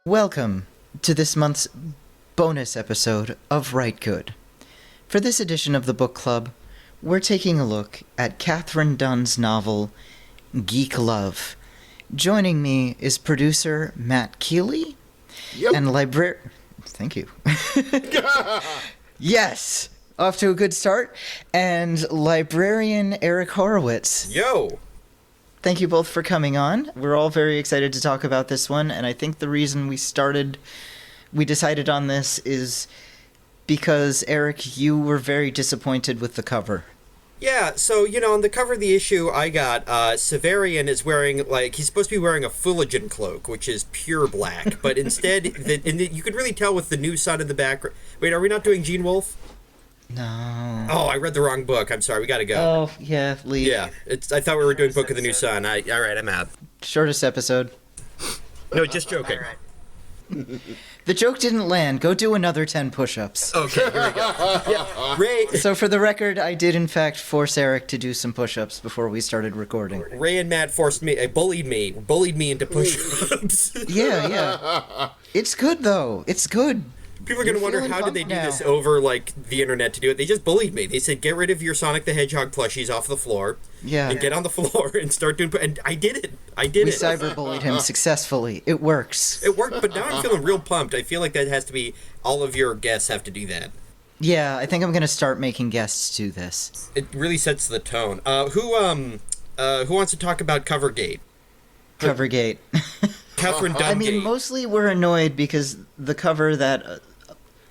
Welcome to this month's bonus episode of Rite Gud. For this edition of the book club, we're taking a look at Katherine Dunn's novel, Geek Love. Joining me is producer Matt Keeley and Thank you. Yes! Off to a good start. And librarian Eric Horwitz. Yo! Thank you both for coming on. We're all very excited to talk about this one, and I think the reason we decided on this is because, Eric, you were very disappointed with the cover. Yeah, so, on the cover of the issue I got, Severian is wearing, he's supposed to be wearing a Fuligen cloak, which is pure black, but instead, you could really tell with the new sun in the background. Wait, are we not doing Gene Wolfe? No. Oh, I read the wrong book. I'm sorry, we gotta go. Oh, yeah, leave. Yeah, I thought we were doing Book of the New Sun. All right, I'm out. Shortest episode. No, just joking. The joke didn't land. Go do another 10 push-ups. Okay, here we go. Yeah, Ray. So for the record, I did in fact force Eric to do some push-ups before we started recording. Ray and Matt bullied me into push-ups. Yeah. It's good, though. It's good. People are going to wonder, how did they do this over, the internet to do it? They just bullied me. They said, get rid of your Sonic the Hedgehog plushies off the floor. Yeah. And get on the floor and start doing... And I did it. We cyberbullied him successfully. It works. It worked, but now I'm feeling real pumped. I feel like that has to be... All of your guests have to do that. Yeah, I think I'm going to start making guests do this. It really sets the tone. Who wants to talk about Covergate? Covergate. Katherine Dunn. I mean, mostly we're annoyed because the cover that...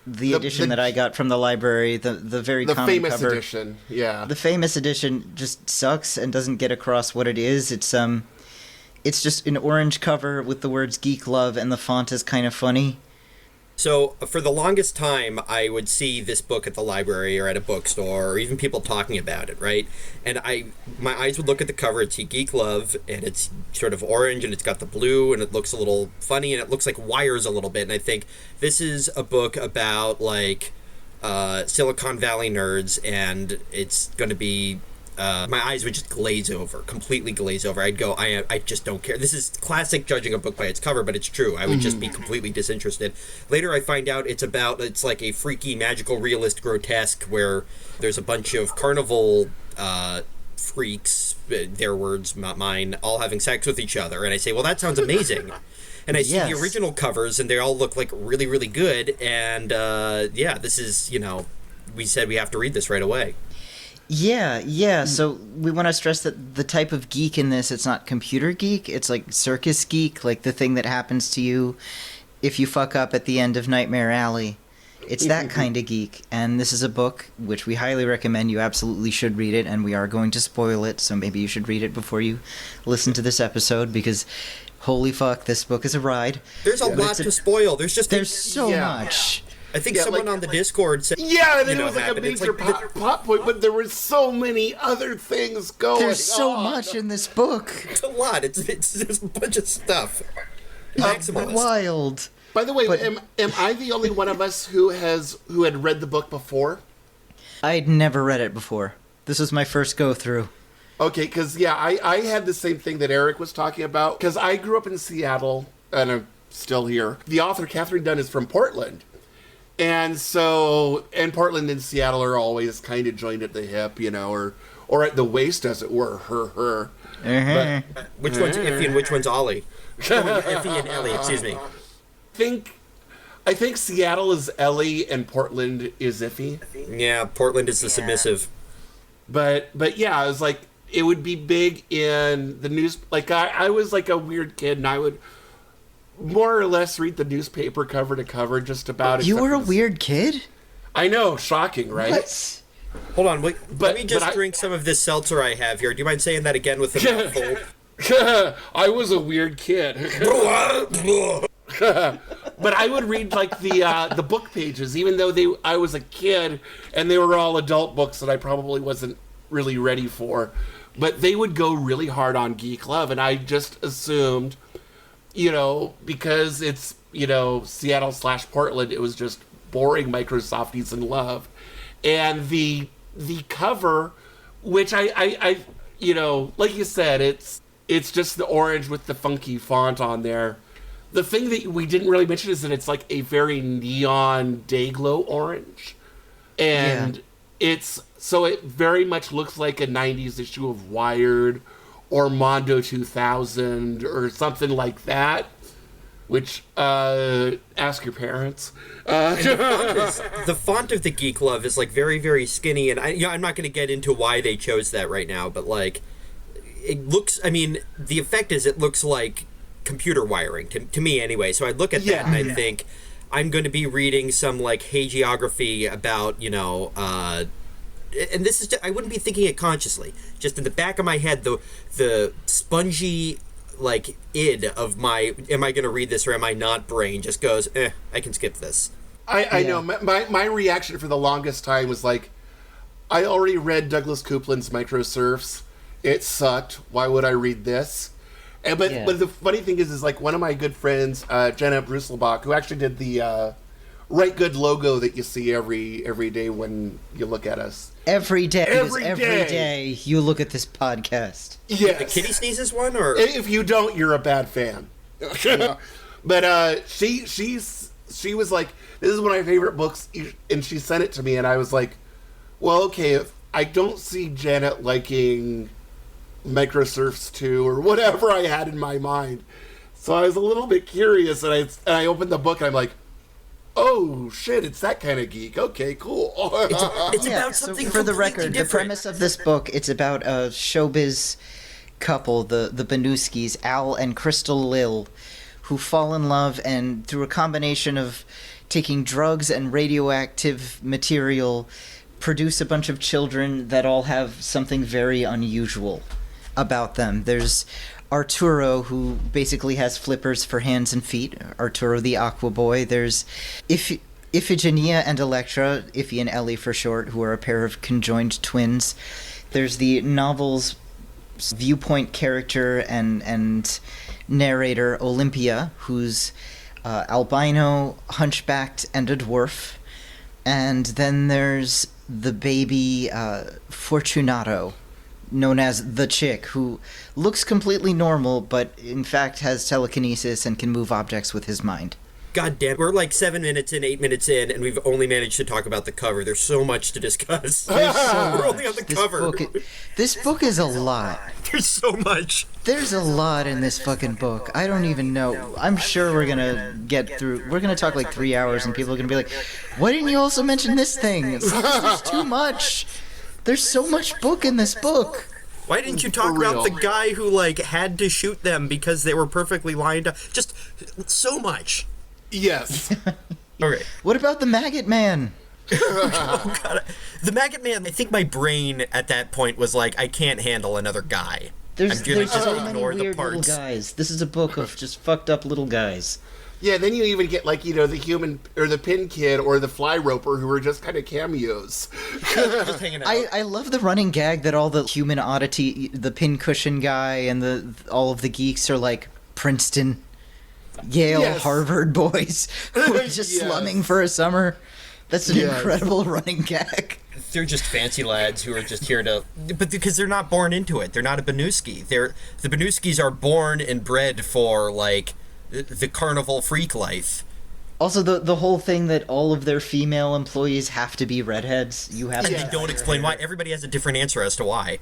The edition that I got from the library, the very common famous cover, edition, yeah. The famous edition just sucks and doesn't get across what it is. It's just an orange cover with the words Geek Love, and the font is kind of funny. So, for the longest time, I would see this book at the library or at a bookstore, or even people talking about it, right? And my eyes would look at the cover, and see Geek Love, and it's sort of orange, and it's got the blue, and it looks a little funny, and it looks like wires a little bit, and I think, this is a book about, Silicon Valley nerds, and it's going to be... my eyes would just completely glaze over. I'd go, I just don't care. This is classic judging a book by its cover, but it's true. I would just be completely disinterested. Later I find out it's like a freaky, magical, realist, grotesque, where there's a bunch of carnival freaks, their words, not mine, all having sex with each other. And I say, well, that sounds amazing. And I see the original covers, and they all look like really, really good. And this is, we said we have to read this right away. Yeah. So we want to stress that the type of geek in this, it's not computer geek. It's like circus geek, like the thing that happens to you if you fuck up at the end of Nightmare Alley. It's that kind of geek. And this is a book which we highly recommend. You absolutely should read it, and we are going to spoil it, so maybe you should read it before you listen to this episode, because holy fuck, this book is a ride. There's a lot to spoil. There's so much. I think someone on the Discord said... Yeah, and it was like a major plot point, but there were so many other things going on. There's so much in this book. It's a lot. There's a bunch of stuff. Wild. By the way, am I the only one of us who had read the book before? I'd never read it before. This was my first go-through. Okay, because, I had the same thing that Eric was talking about, because I grew up in Seattle, and I'm still here. The author, Katherine Dunn, is from Portland. And Portland and Seattle are always kind of joined at the hip, or at the waist, as it were. Her. Uh-huh. But which one's Iffy and which one's Ollie? Iffy and Ellie, excuse me. I think Seattle is Ellie and Portland is Iffy. Yeah, Portland is the submissive. But yeah, I was like, it would be big in the news. Like, I was like a weird kid, and I would more or less read the newspaper cover to cover just about. You were a weird kid? I know, shocking, right? What? Hold on, let me just drink some of this seltzer I have here. Do you mind saying that again with the mouthful? I was a weird kid. But I would read the book pages, even though I was a kid and they were all adult books that I probably wasn't really ready for. But they would go really hard on Geek Love, and I just assumed, because it's, Seattle/Portland, it was just boring Microsofties in love. And the cover, which I like you said, it's just the orange with the funky font on there. The thing that we didn't really mention is that it's like a very neon day-glow orange. And so it very much looks like a 90s issue of Wired or Mondo 2000 or something like that. Which, ask your parents. The font of the Geek Love is, like, very, very skinny, and I'm not going to get into why they chose that right now, but, like, it looks, I mean, the effect is it looks like computer wiring, to me anyway, so I look at that and I think, I'm going to be reading some, like, hagiography about, and this is, I wouldn't be thinking it consciously, just in the back of my head, the spongy, like, id of my am I going to read this or am I not brain just goes, I can skip this. I know. My reaction for the longest time was like, I already read Douglas Coupland's Microsurfs. It sucked. Why would I read this? But the funny thing is like one of my good friends, Jenna Bruselbach, who actually did the Rite Gud logo that you see every day when you look at us. Every day. Every day you look at this podcast. Yes. The kitty sneezes one, or if you don't, you're a bad fan. But she was like, this is one of my favorite books, and she sent it to me, and I was like, well, okay, if I don't see Janet liking Microsurfs 2 or whatever I had in my mind. So I was a little bit curious, and I opened the book, and I'm like, oh shit, it's that kind of geek. Okay, cool. It's about something for the completely record, different. the premise of this book, it's about a showbiz couple, the Banuskis, Al and Crystal Lil, who fall in love and through a combination of taking drugs and radioactive material produce a bunch of children that all have something very unusual about them. There's Arturo, who basically has flippers for hands and feet, Arturo the Aqua Boy. There's Iphigenia and Electra, Iffy and Ellie for short, who are a pair of conjoined twins. There's the novel's viewpoint character and narrator, Olympia, who's albino, hunchbacked, and a dwarf. And then there's the baby Fortunato, known as the Chick, who looks completely normal, but in fact has telekinesis and can move objects with his mind. God damn, we're like 8 minutes in, and we've only managed to talk about the cover. There's so much to discuss. There's so We're only on the cover. This book is a lot. There's so much. There's a lot in this fucking book. I don't even know. I'm sure we're gonna get through. We're gonna talk like 3 hours, and people are gonna be like, "Why didn't you also mention this thing?" It's because there's too much. There's so much book in this book. Why didn't you talk about the guy who, like, had to shoot them because they were perfectly lined up? Just so much. Yes. Okay. What about the Maggot Man? Oh, God. The Maggot Man, I think my brain at that point was like, I can't handle another guy. There's just so many ignore the weird little parts. guys. This is a book of just fucked up little guys. Yeah, then you even get, like, the human, or the Pin Kid, or the Fly Roper, who are just kind of cameos. Just hanging out. I love the running gag that all the human oddity, the pincushion guy and all of the geeks are like Princeton, Yale, Yes. Harvard boys who are just Yes. slumming for a summer. That's an Yes. incredible running gag. They're just fancy lads who are just here to... But because they're not born into it. They're not a Banuski. The Banuskis are born and bred for, like, the carnival freak life. Also, the whole thing that all of their female employees have to be redheads. You have And to they don't explain why. Everybody has a different answer as to why.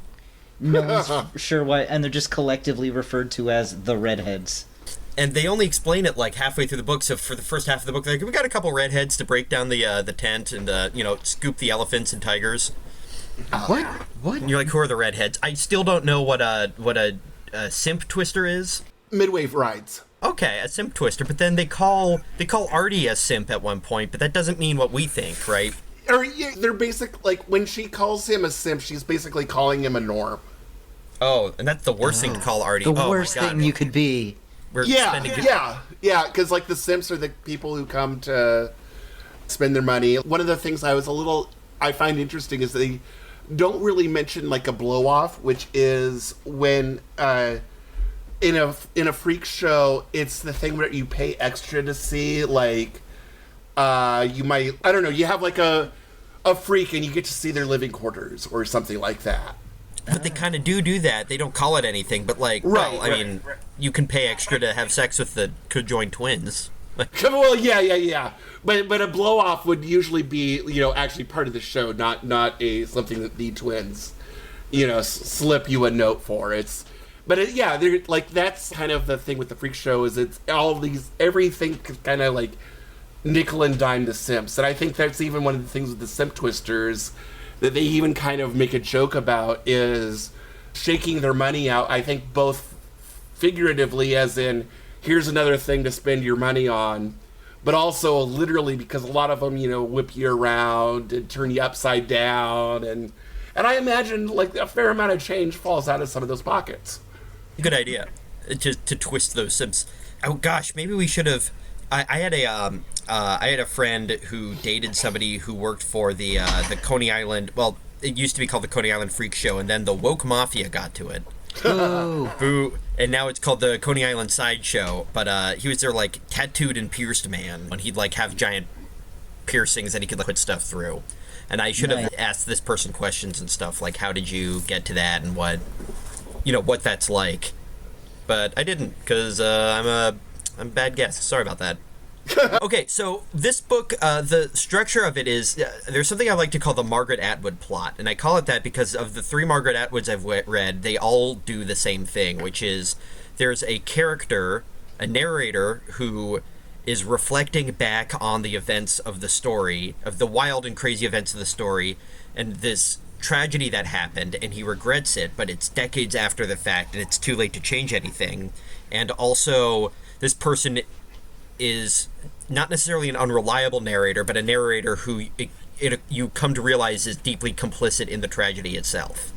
No one's sure why, and they're just collectively referred to as the redheads. And they only explain it, like, halfway through the book. So for the first half of the book, they're like, we got a couple redheads to break down the tent and, scoop the elephants and tigers. What? And you're like, who are the redheads? I still don't know what a simp twister is. Midwave rides. Okay, a simp twister, but then they call Artie a simp at one point, but that doesn't mean what we think, right? Or, yeah, they're like, when she calls him a simp, she's basically calling him a norm. Oh, and that's the worst thing to call Artie. The oh worst my God. thing you could be. We're Yeah, spending yeah, because, like, the simps are the people who come to spend their money. One of the things I find interesting is they don't really mention, like, a blow-off, which is when, in a freak show, it's the thing where you pay extra to see, like, you might, I don't know, you have, like, a freak and you get to see their living quarters or something like that. But they kind of do that. They don't call it anything, but like, you can pay extra to have sex with the conjoined twins. Well, yeah. But a blow off would usually be, actually part of the show, not something that the twins, slip you a note for. They're like, that's kind of the thing with the freak show is it's everything kind of like nickel and dime the simps, and I think that's even one of the things with the simp twisters that they even kind of make a joke about is shaking their money out. I think both figuratively, as in here's another thing to spend your money on, but also literally because a lot of them, whip you around and turn you upside down, and I imagine like a fair amount of change falls out of some of those pockets. Good idea, to twist those simps. Oh gosh, maybe we should have. I had a friend who dated somebody who worked for the Coney Island. Well, it used to be called the Coney Island Freak Show, and then the Woke Mafia got to it. Boo. And now it's called the Coney Island Sideshow. But he was their like tattooed and pierced man, and he'd like have giant piercings that he could like put stuff through. And I should have asked this person questions and stuff like, how did you get to that, and what that's like. But I didn't, because I'm a bad guest. Sorry about that. Okay, so this book, the structure of it is, there's something I like to call the Margaret Atwood plot, and I call it that because of the 3 Margaret Atwoods I've read, they all do the same thing, which is there's a character, a narrator, who is reflecting back on the events of the story, of the wild and crazy events of the story, and this tragedy that happened, and he regrets it, but it's decades after the fact, and it's too late to change anything. And also, this person is not necessarily an unreliable narrator, but a narrator who you come to realize is deeply complicit in the tragedy itself.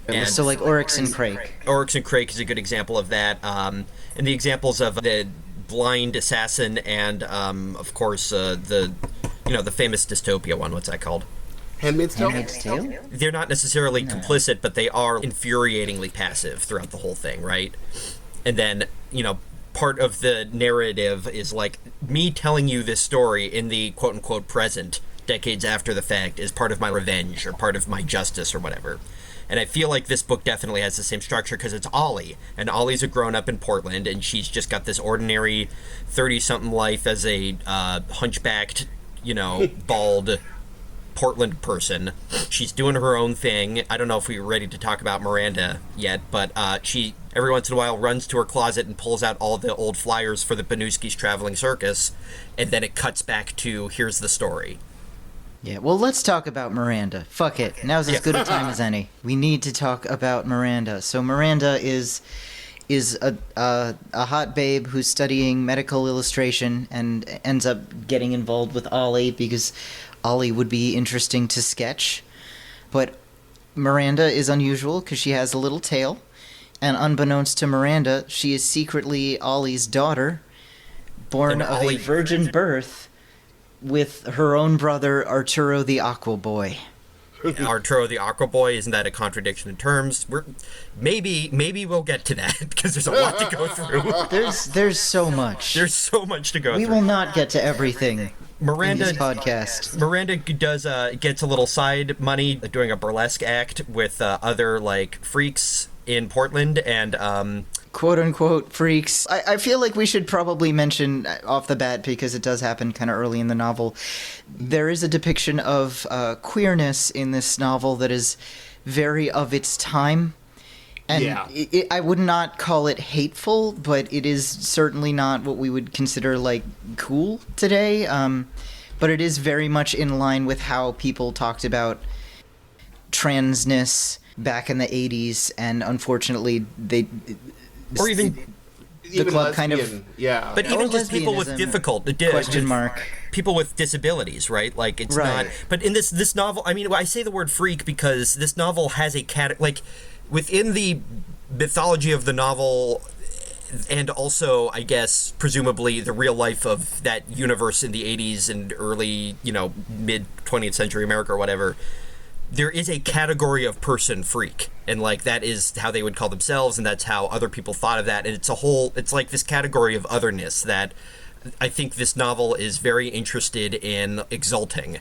And so like Oryx and Crake. Oryx and Crake is a good example of that. And the examples of the blind assassin and, of course, the famous dystopia one. What's that called? Handmaid's Tale? They're not necessarily complicit, but they are infuriatingly passive throughout the whole thing, right? And then, part of the narrative is like me telling you this story in the quote-unquote present, decades after the fact, is part of my revenge or part of my justice or whatever. And I feel like this book definitely has the same structure because it's Ollie, and Ollie's a grown-up in Portland, and she's just got this ordinary 30-something life as a hunchbacked, bald Portland person. She's doing her own thing. I don't know if we're ready to talk about Miranda yet, but she every once in a while runs to her closet and pulls out all the old flyers for the Panuski's Traveling Circus, and then it cuts back to here's the story. Yeah, well, let's talk about Miranda. Fuck it. Now's as good a time as any. We need to talk about Miranda. So Miranda is a hot babe who's studying medical illustration and ends up getting involved with Ollie because Ollie would be interesting to sketch. But Miranda is unusual because she has a little tail, and unbeknownst to Miranda, she is secretly Ollie's daughter, born of a virgin birth, with her own brother Arturo the Aqua Boy. Arturo the Aqua Boy, isn't that a contradiction in terms? Maybe we'll get to that because there's a lot to go through. There's so much. There's so much to go through. We will not get to everything. Miranda in this podcast. Miranda gets a little side money doing a burlesque act with other like freaks in Portland and quote-unquote freaks. I feel like we should probably mention off the bat, because it does happen kind of early in the novel, there is a depiction of queerness in this novel that is very of its time. And I would not call it hateful, but it is certainly not what we would consider, like, cool today. But it is very much in line with how people talked about transness back in the 80s, and unfortunately, the club kind of... Yeah. But even just people with people with disabilities, right? Like, it's not... But in this novel, I mean, I say the word freak because this novel has a like, within the mythology of the novel, and also, I guess, presumably the real life of that universe in the 80s and early, mid-20th century America or whatever, there is a category of person freak, and like that is how they would call themselves, and that's how other people thought of that, and it's like this category of otherness that I think this novel is very interested in exalting,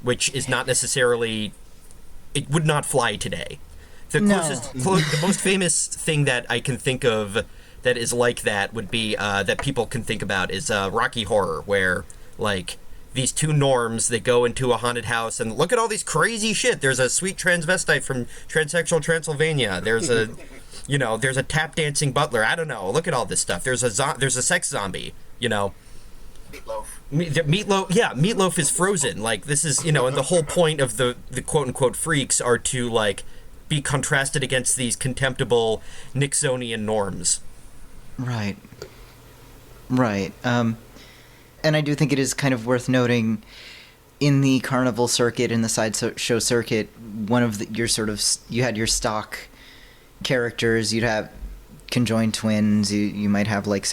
which is not necessarily, it would not fly today. The No. the most famous thing that I can think of that is like that would be that people can think about is Rocky Horror, where like these two norms, they go into a haunted house and look at all these crazy shit. There's a sweet transvestite from transsexual Transylvania. There's a there's a tap dancing butler. I don't know. Look at all this stuff. There's a sex zombie. Meatloaf. Meatloaf, yeah, Meatloaf is frozen. Like, this is, and the whole point of the quote-unquote freaks are to, like, be contrasted against these contemptible Nixonian norms. Right. Right. And I do think it is kind of worth noting, in the carnival circuit, in the sideshow circuit, one of you had your stock characters. You'd have conjoined twins. You might have like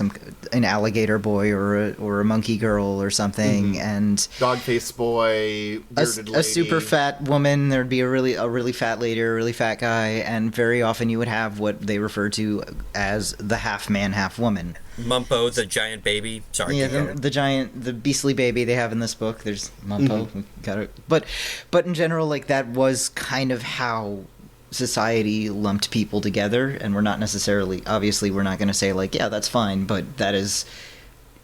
an alligator boy or a monkey girl or something, and Dog-faced boy, bearded lady. A super fat woman. There'd be a really fat lady or a really fat guy, and very often you would have what they refer to as the half man, half woman. Mumpo, the giant baby. Sorry. Yeah, the beastly baby they have in this book. There's Mumpo. Got it. But in general, like, that was kind of how society lumped people together, and we're not necessarily, obviously we're not going to say like, yeah, that's fine, but that is,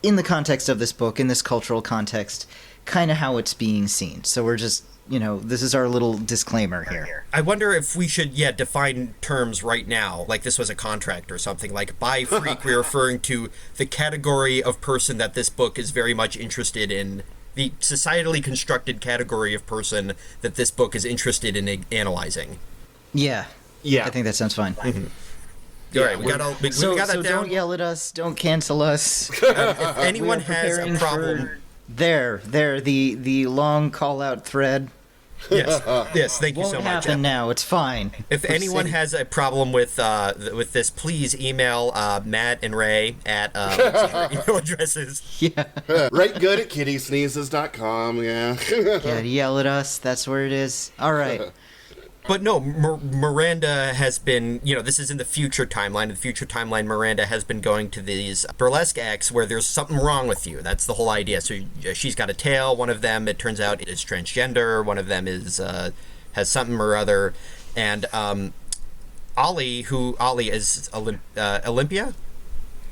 in the context of this book, in this cultural context, kind of how it's being seen. So we're just, this is our little disclaimer here. I wonder if we should, define terms right now, like this was a contract or something. Like, by freak, we're referring to the category of person that this book is very much interested in, the societally constructed category of person that this book is interested in analyzing. Yeah. I think that sounds fine. All right, we got that down. Don't yell at us. Don't cancel us. If anyone has a problem, the long call out thread. Yes, thank you so much. Won't happen now. It's fine. If anyone has a problem with this, please email Matt and Ray at email addresses. Yeah. Rite Gud at kittysneezes.com. Yeah. Yell at us. That's where it is. All right. But no, Miranda has been, this is in the future timeline. In the future timeline, Miranda has been going to these burlesque acts where there's something wrong with you. That's the whole idea. So she's got a tail. One of them, it turns out, is transgender. One of them is has something or other. And Ollie is Olympia?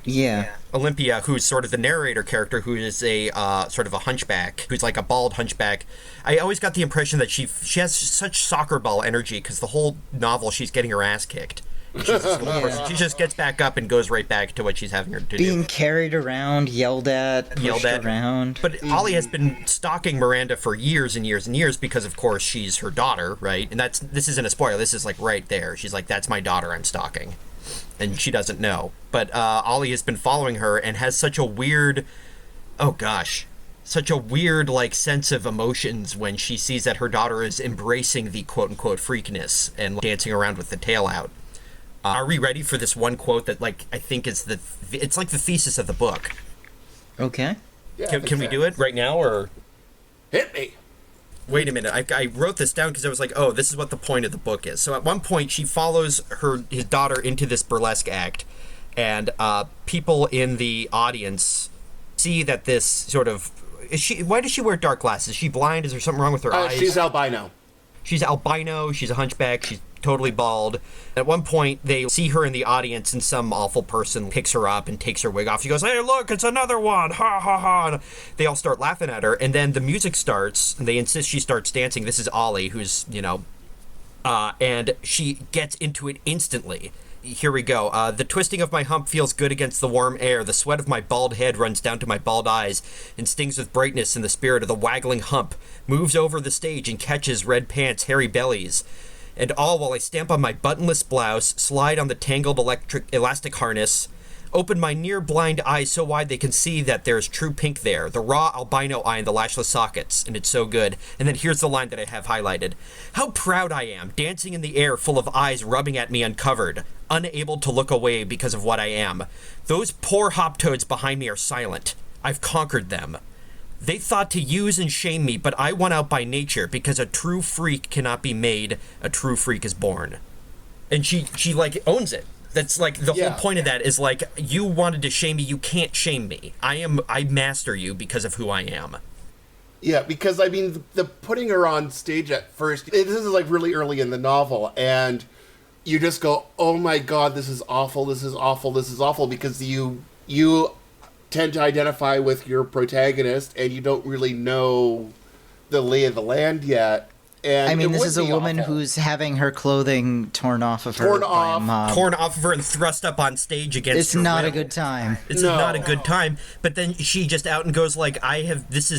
Yeah. Olympia, who's sort of the narrator character, who is a sort of a hunchback, who's like a bald hunchback. I always got the impression that she has such soccer ball energy, because the whole novel she's getting her ass kicked. She's this little person. She just gets back up and goes right back to what she's having her to do. Being carried around, yelled at around. But Ollie has been stalking Miranda for years and years and years because, of course, she's her daughter, right? And this isn't a spoiler. This is like right there. She's like, that's my daughter I'm stalking. And she doesn't know. But Ollie has been following her and has such a weird, like, sense of emotions when she sees that her daughter is embracing the quote-unquote freakness and dancing around with the tail out. Are we ready for this one quote that, like, I think is it's like the thesis of the book? Okay. Yeah, Can we do it right now, or? Hit me. Wait a minute, I wrote this down because I was like, oh, this is what the point of the book is. So at one point, she follows his daughter into this burlesque act, and people in the audience see that this sort of... why does she wear dark glasses? Is she blind? Is there something wrong with her eyes? She's albino. She's albino, she's a hunchback, she's totally bald. At one point, they see her in the audience, and some awful person picks her up and takes her wig off. She goes, hey, look, it's another one! Ha, ha, ha! And they all start laughing at her, and then the music starts, and they insist she starts dancing. This is Ollie, who's, and she gets into it instantly. Here we go. The twisting of my hump feels good against the warm air. The sweat of my bald head runs down to my bald eyes and stings with brightness in the spirit of the waggling hump, moves over the stage and catches red pants, hairy bellies. And all while I stamp on my buttonless blouse, slide on the tangled elastic harness, open my near-blind eyes so wide they can see that there's true pink there, the raw albino eye in the lashless sockets, and it's so good. And then here's the line that I have highlighted. How proud I am, dancing in the air full of eyes rubbing at me uncovered, unable to look away because of what I am. Those poor hop-toads behind me are silent. I've conquered them. They thought to use and shame me, but I won out by nature, because a true freak cannot be made, a true freak is born. And she like, owns it. That's like, the whole point of that is like, you wanted to shame me, you can't shame me. I master you because of who I am. Yeah, because, I mean, the putting her on stage at first, this is like really early in the novel, and you just go, oh my god, this is awful, this is awful, this is awful, because you tend to identify with your protagonist, and you don't really know the lay of the land yet. And I mean, this would is a be woman awful. who's having her clothing torn off of her by a mob. Torn off of her and thrust up on stage against It's her not a will. good time. It's No. not a good time. But then she just out and goes like,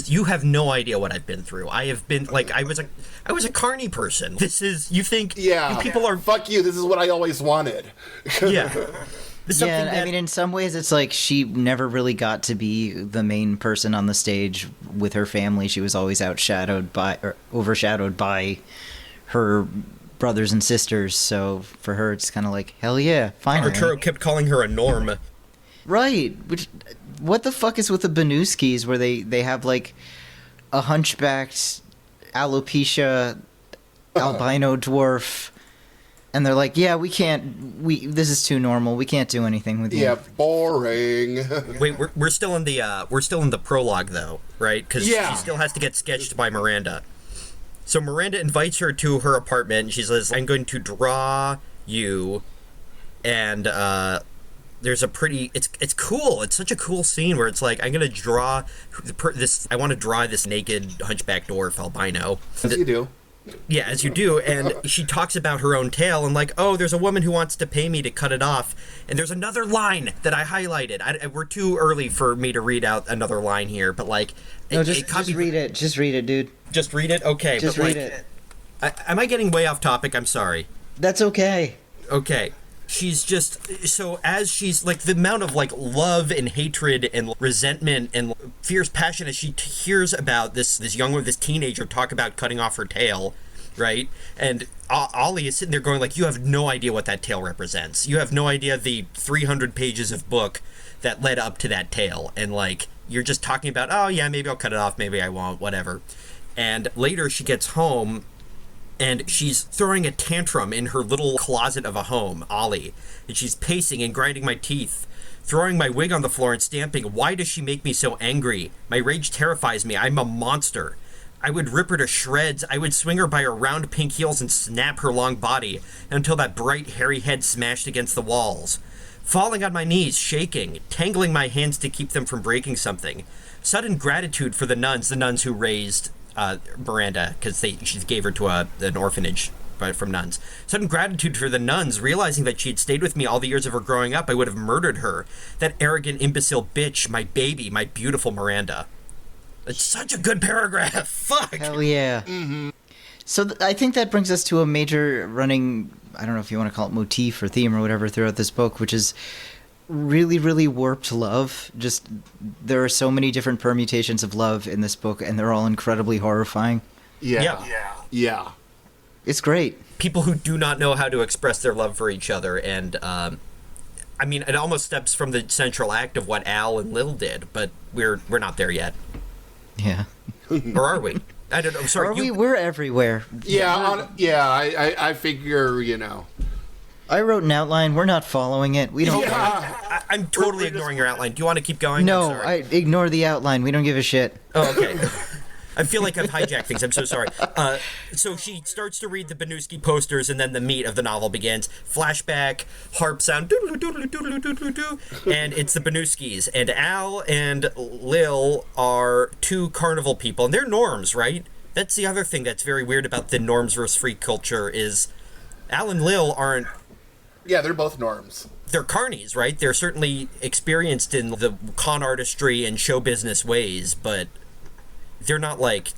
you have no idea what I've been through. I have been like, I was a carny person. This is, you think Yeah. you people are, Fuck you, this is what I always wanted. yeah. It's something Yeah, that- I mean, in some ways, it's like she never really got to be the main person on the stage with her family. She was always overshadowed by her brothers and sisters. So for her, it's kind of like, hell yeah, finally. Arturo kept calling her a norm. Right. Which, what the fuck is with the Banuskis, where they have like a hunchbacked alopecia albino dwarf, and they're like, yeah, this is too normal. We can't do anything with you. Yeah, boring. Wait, we're still in the prologue though, right? Because Yeah. she still has to get sketched by Miranda. So Miranda invites her to her apartment, and she says, "I'm going to draw you," and there's a pretty. It's cool. It's such a cool scene where it's like, I'm going to draw this. I want to draw this naked hunchback dwarf albino. As you do. Yeah, as you do, and she talks about her own tale, and like, oh, there's a woman who wants to pay me to cut it off, and there's another line that I highlighted. We're too early for me to read out another line here, but like, No, just read it. Just read it, dude. Just read it? Okay. Just but read like, it. Am I getting way off topic? I'm sorry. That's okay. Okay. She's just, so as she's, like, the amount of, like, love and hatred and resentment and fierce passion as she hears about this young woman, this teenager talk about cutting off her tail, right? And Ollie is sitting there going, like, you have no idea what that tail represents. You have no idea the 300 pages of book that led up to that tail. And, like, you're just talking about, oh, yeah, maybe I'll cut it off, maybe I won't, whatever. And later she gets home, and she's throwing a tantrum in her little closet of a home, Ollie. And she's pacing and grinding my teeth, throwing my wig on the floor and stamping. Why does she make me so angry? My rage terrifies me. I'm a monster. I would rip her to shreds. I would swing her by her round pink heels and snap her long body until that bright, hairy head smashed against the walls. Falling on my knees, shaking, tangling my hands to keep them from breaking something. Sudden gratitude for the nuns who raised Miranda, because she gave her to an orphanage from nuns. Sudden gratitude for the nuns, realizing that she had stayed with me all the years of her growing up. I would have murdered her. That arrogant, imbecile bitch, my baby, my beautiful Miranda. It's such a good paragraph. Fuck. Hell yeah. Mm-hmm. So I think that brings us to a major running, I don't know if you want to call it motif or theme or whatever throughout this book, which is really, really warped love. Just, there are so many different permutations of love in this book, and they're all incredibly horrifying. Yeah. It's great. People who do not know how to express their love for each other, and I mean, it almost steps from the central act of what Al and Lil did, but we're not there yet. Yeah. Or are we? I don't know. Sorry, Are we? We're everywhere. I figure, you know. I wrote an outline. We're not following it. We don't. I'm totally ignoring your outline. Do you want to keep going? No, I'm sorry. I ignore the outline. We don't give a shit. Oh, okay. I feel like I've hijacked things. I'm so sorry. So she starts to read the Banuski posters, and then the meat of the novel begins. Flashback, harp sound, and it's the Banuskis. And Al and Lil are two carnival people, and they're norms, right? That's the other thing that's very weird about the norms versus freak culture is Al and Lil aren't. Yeah, they're both norms. They're carnies, right? They're certainly experienced in the con artistry and show business ways, but they're not like...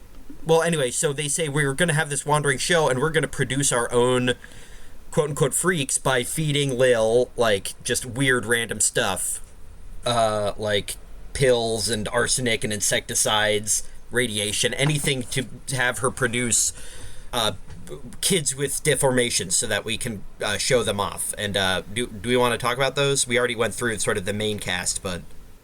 Well, anyway, so they say we're going to have this wandering show, and we're going to produce our own quote-unquote freaks by feeding Lil, like, just weird random stuff. Like pills and arsenic and insecticides, radiation, anything to have her produce kids with deformations so that we can show them off. And do we want to talk about those? We already went through sort of the main cast, but...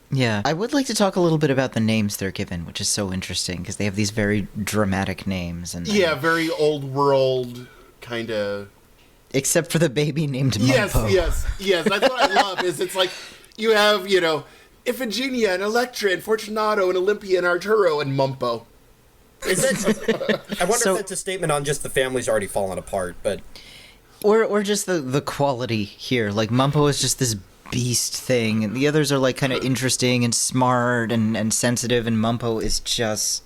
Yeah. I would like to talk a little bit about the names they're given, which is so interesting, because they have these very dramatic names. And Yeah, very old world kind of... Except for the baby named Mumpo. Yes. That's what I love, is it's like, you have, you know, Iphigenia and Electra and Fortunato and Olympia and Arturo and Mumpo. Is that, I wonder if that's a statement on just the family's already fallen apart, but... Or just the quality here. Like, Mumpo is just this beast thing, and the others are, like, kind of interesting and smart and sensitive, and Mumpo is just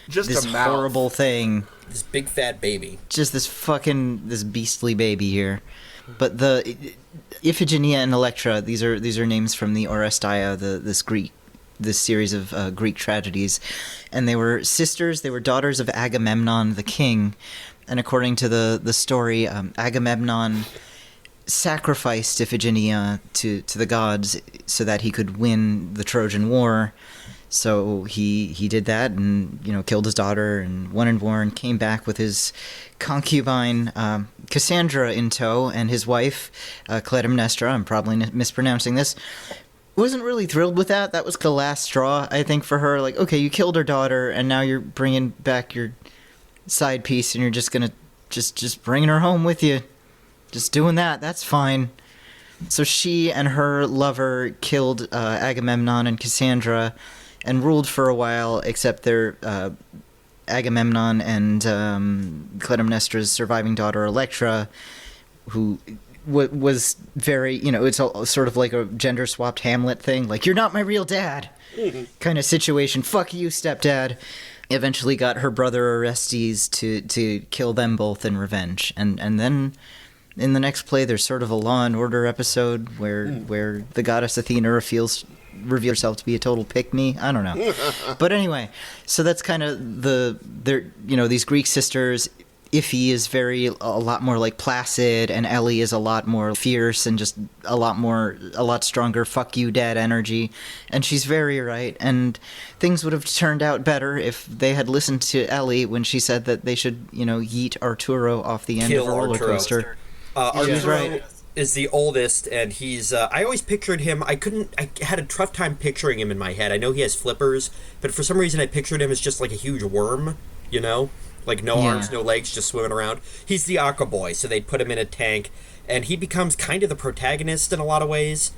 this a mouth. horrible thing. This big fat baby. Just this beastly baby here. But the Iphigenia and Electra, these are names from the Oresteia, this series of Greek tragedies, and they were sisters. They were daughters of Agamemnon the king, and according to the story, Agamemnon sacrificed Iphigenia to the gods so that he could win the Trojan War. So he did that, and killed his daughter and won in war, and came back with his concubine Cassandra in tow, and his wife Clytemnestra. I'm probably mispronouncing this. Wasn't really thrilled with that. That was the last straw, I think, for her. Like, okay, you killed her daughter, and now you're bringing back your side piece, and you're just gonna just bringing her home with you. Just doing that. That's fine. So she and her lover killed Agamemnon and Cassandra, and ruled for a while, except their Agamemnon and Clytemnestra's surviving daughter Electra, who was very, it's sort of like a gender-swapped Hamlet thing, like, you're not my real dad kind of situation. Fuck you, stepdad. Eventually got her brother Orestes to kill them both in revenge. And then in the next play, there's sort of a Law and Order episode where the goddess Athena reveals herself to be a total pick-me. I don't know. But anyway, so that's kind of these Greek sisters. Iphie is a lot more like placid, and Ellie is a lot more fierce and just a lot stronger fuck you dad energy. And she's very right, and things would have turned out better if they had listened to Ellie when she said that they should, yeet Arturo off the end of a roller coaster. Arturo right. is the oldest, and he's I always pictured him. I had a tough time picturing him in my head. I know he has flippers, but for some reason I pictured him as just like a huge worm, like no arms, no legs, just swimming around. He's the Aqua Boy, so they'd put him in a tank, and he becomes kind of the protagonist in a lot of ways.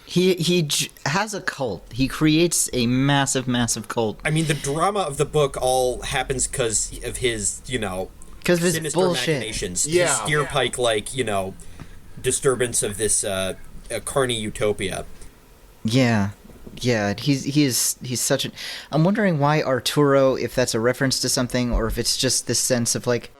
He has a cult. He creates a massive cult. I mean, the drama of the book all happens because of his, because of his sinister bullshit. machinations. Yeah. His steerpike, disturbance of this carny utopia. Yeah, he's such an. I'm wondering why Arturo, if that's a reference to something, or if it's just this sense of like.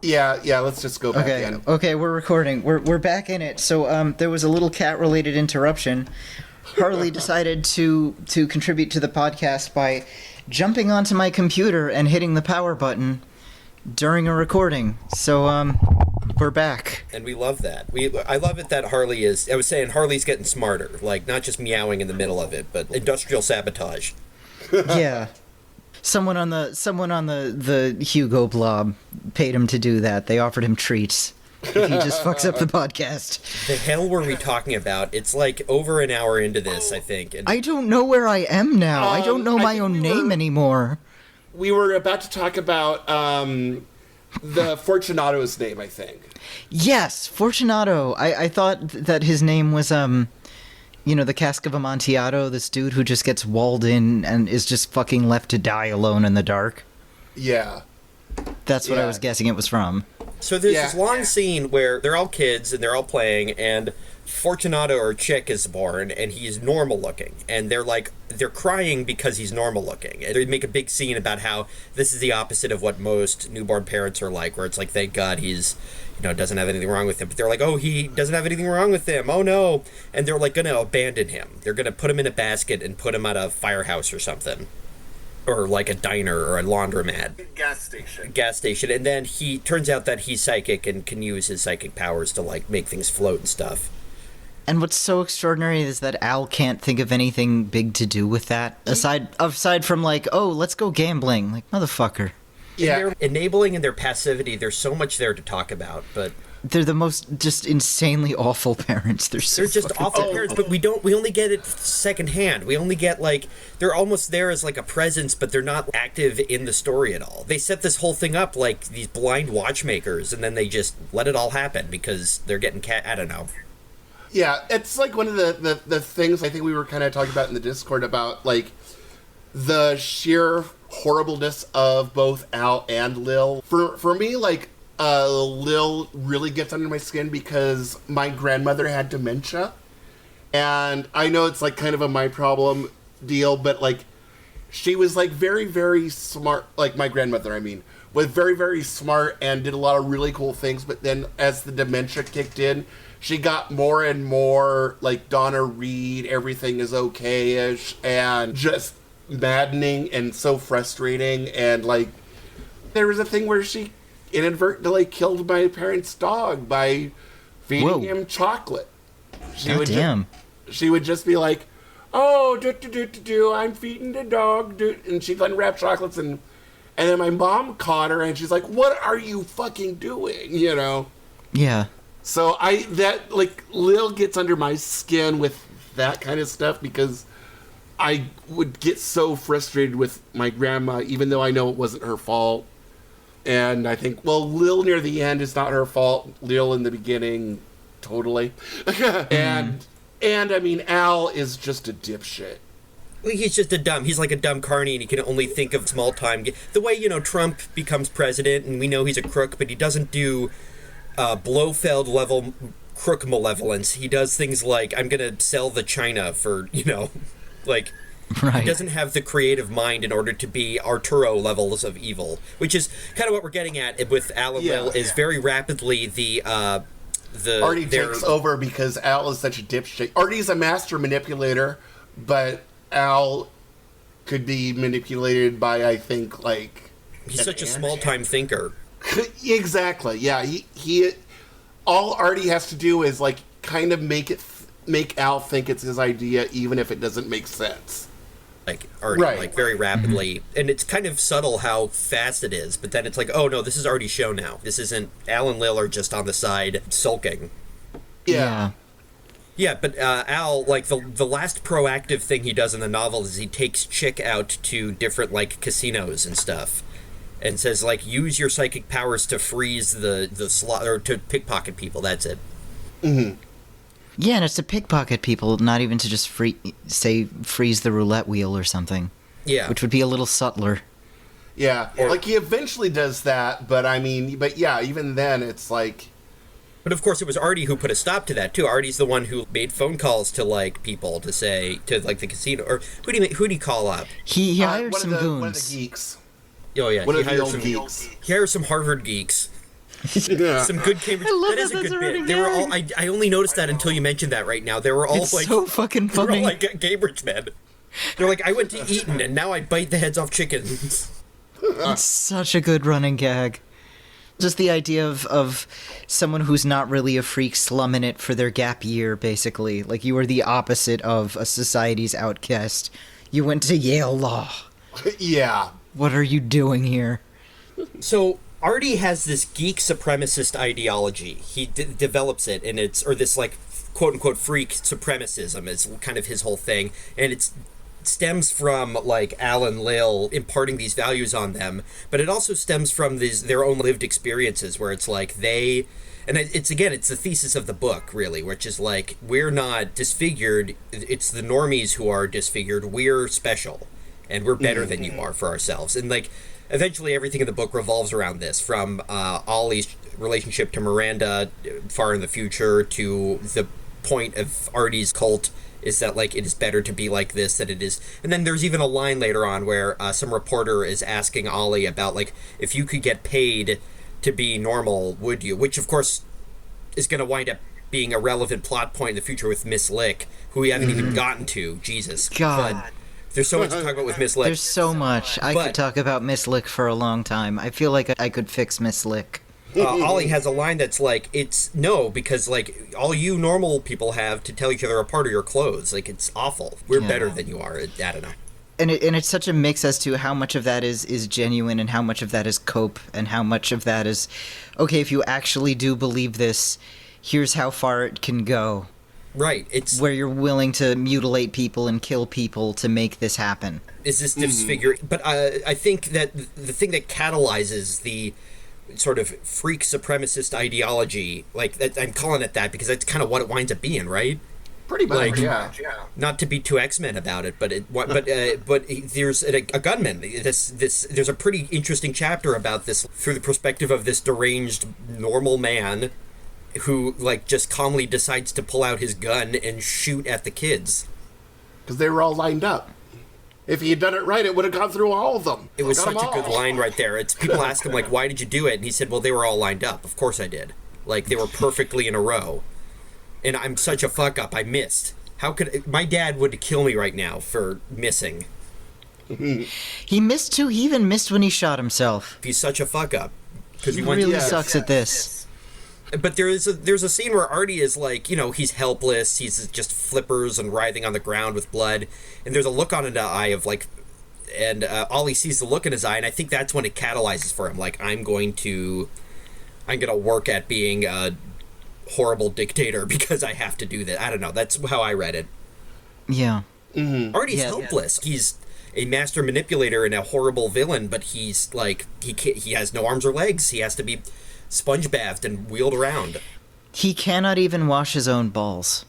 Yeah, let's just go back in. Okay, we're recording. We're back in it. So there was a little cat-related interruption. Harley decided to contribute to the podcast by jumping onto my computer and hitting the power button during a recording. So we're back. And we love that. I love it that Harley is. I was saying Harley's getting smarter, like not just meowing in the middle of it, but industrial sabotage. Yeah. Someone on the Hugo blob paid him to do that. They offered him treats if he just fucks up the podcast. The hell were we talking about? It's like over an hour into this, I think. And I don't know where I am now. I don't know my own name anymore. We were about to talk about the Fortunato's name, I think. Yes, Fortunato. I thought that his name was the Cask of Amontillado, this dude who just gets walled in and is just fucking left to die alone in the dark. Yeah. That's what I was guessing it was from. So there's this long scene where they're all kids and they're all playing, and Fortunato or Chick is born, and he's normal looking, and they're crying because he's normal looking, and they make a big scene about how this is the opposite of what most newborn parents are like, where it's like, thank God he's doesn't have anything wrong with him, but they're like, oh, he doesn't have anything wrong with him, oh no, and they're like gonna abandon him. They're gonna put him in a basket and put him at a firehouse or something, or like a diner or a laundromat, gas station, and then he turns out that he's psychic and can use his psychic powers to like make things float and stuff. And what's so extraordinary is that Al can't think of anything big to do with that aside from like, oh, let's go gambling. Like, motherfucker. Yeah, they're enabling in their passivity. There's so much there to talk about, but they're the most just insanely awful parents. They're just awful parents, but we only get it secondhand. We only get like they're almost there as like a presence, but they're not active in the story at all. They set this whole thing up like these blind watchmakers, and then they just let it all happen because they're getting I don't know. Yeah, it's like one of the things I think we were kind of talking about in the Discord about, like, the sheer horribleness of both Al and Lil. For me, like, Lil really gets under my skin because my grandmother had dementia. And I know it's, like, kind of a my problem deal, but, like, she was, like, very, very smart. Like, my grandmother, I mean, was very, very smart and did a lot of really cool things. But then as the dementia kicked in, she got more and more, like, Donna Reed, everything is okay-ish, and just maddening and so frustrating. And, like, there was a thing where she inadvertently killed my parents' dog by feeding him chocolate. She would just be like, oh, I'm feeding the dog, and she'd unwrap chocolates, and then my mom caught her, and she's like, what are you fucking doing, you know? Yeah. So Lil gets under my skin with that kind of stuff because I would get so frustrated with my grandma, even though I know it wasn't her fault. And I think, well, Lil near the end is not her fault. Lil in the beginning, totally. And I mean, Al is just a dipshit. Well, he's like a dumb carny, and he can only think of small time. The way, Trump becomes president, and we know he's a crook, but he doesn't do Blofeld level crook malevolence. He does things like, I'm gonna sell the China for, like, right. He doesn't have the creative mind in order to be Arturo levels of evil, which is kind of what we're getting at with Al and Lil, is very rapidly the Artie takes over because Al is such a dipshit. Artie's a master manipulator, but Al could be manipulated by, I think, like, he's such a small-time thinker. Exactly. Yeah. He all Artie has to do is, like, kind of make Al think it's his idea, even if it doesn't make sense. Like Artie, like, very rapidly, and it's kind of subtle how fast it is. But then it's like, oh no, this is Artie's show now. This isn't. Al and Lil are just on the side sulking. Yeah. Yeah, but Al, like, the last proactive thing he does in the novel is he takes Chick out to different, like, casinos and stuff, and says, like, use your psychic powers to freeze the slot, or to pickpocket people. That's it. Mm-hmm. Yeah, and it's to pickpocket people, not even to just freeze the roulette wheel or something. Yeah. Which would be a little subtler. Yeah, like, he eventually does that, but yeah, even then, it's like... But of course, it was Artie who put a stop to that, too. Artie's the one who made phone calls to, like, people to say, to, like, the casino, or who'd he call up? He hired some goons. One of the geeks. Oh, yeah. One of the old geeks. He hired some Harvard geeks. Yeah. Some good Cambridge. I love that is a that's good a bit. They were all. I only noticed that until you mentioned that right now. They were all It's like so fucking They were funny. all like Cambridge men. They're like, I went to Eton and now I bite the heads off chickens. It's such a good running gag. Just the idea of someone who's not really a freak slumming it for their gap year, basically. Like, you were the opposite of a society's outcast. You went to Yale Law. Yeah. What are you doing here? So Artie has this geek supremacist ideology. He develops it, and it's, or this, like, quote-unquote freak supremacism is kind of his whole thing, and it stems from, like, Al and Lil imparting these values on them, but it also stems from their own lived experiences, where it's like and it's the thesis of the book, really, which is like, we're not disfigured, it's the normies who are disfigured, we're special, and we're better than you are for ourselves, and, like, eventually everything in the book revolves around this, from Ollie's relationship to Miranda far in the future, to the point of Artie's cult is that, like, it is better to be like this than it is. And then there's even a line later on where some reporter is asking Ollie about, like, if you could get paid to be normal, would you? Which, of course, is going to wind up being a relevant plot point in the future with Miss Lick, who we haven't even gotten to. Jesus. God. But there's so much to talk about with Miss Lick. There's so much. I could talk about Miss Lick for a long time. I feel like I could fix Miss Lick. Ollie has a line that's like, it's no, because, like, all you normal people have to tell each other apart are your clothes. Like, it's awful. We're better than you are. I don't know. And it's such a mix as to how much of that is genuine and how much of that is cope and how much of that is, okay, if you actually do believe this, here's how far it can go. Right. It's where you're willing to mutilate people and kill people to make this happen. Is this disfiguring? But I think that the thing that catalyzes the sort of freak supremacist ideology. Like, I'm calling it that because that's kind of what it winds up being, right? Pretty much, Like, yeah. Not to be too X-Men about it, but there's a gunman. There's a pretty interesting chapter about this through the perspective of this deranged normal man who, like, just calmly decides to pull out his gun and shoot at the kids. Because they were all lined up. If he had done it right, it would have gone through all of them. It was Got such 'em a good all. line right there. It's people ask him, like, why did you do it? And he said, well, they were all lined up. Of course I did. Like, they were perfectly in a row. And I'm such a fuck up. I missed. How could my dad would kill me right now for missing? He missed too. He even missed when he shot himself. He's such a fuck up because He he went. really Yeah. sucks at this. But there's a scene where Artie is like, he's helpless. He's just flippers and writhing on the ground with blood. And there's a look on his eye of like, and Ollie sees the look in his eye, and I think that's when it catalyzes for him. Like, I'm gonna work at being a horrible dictator because I have to do that. I don't know. That's how I read it. Yeah. Artie's Yeah. helpless. He's a master manipulator and a horrible villain, but he's like he has no arms or legs. He has to be sponge bathed and wheeled around. He cannot even wash his own balls.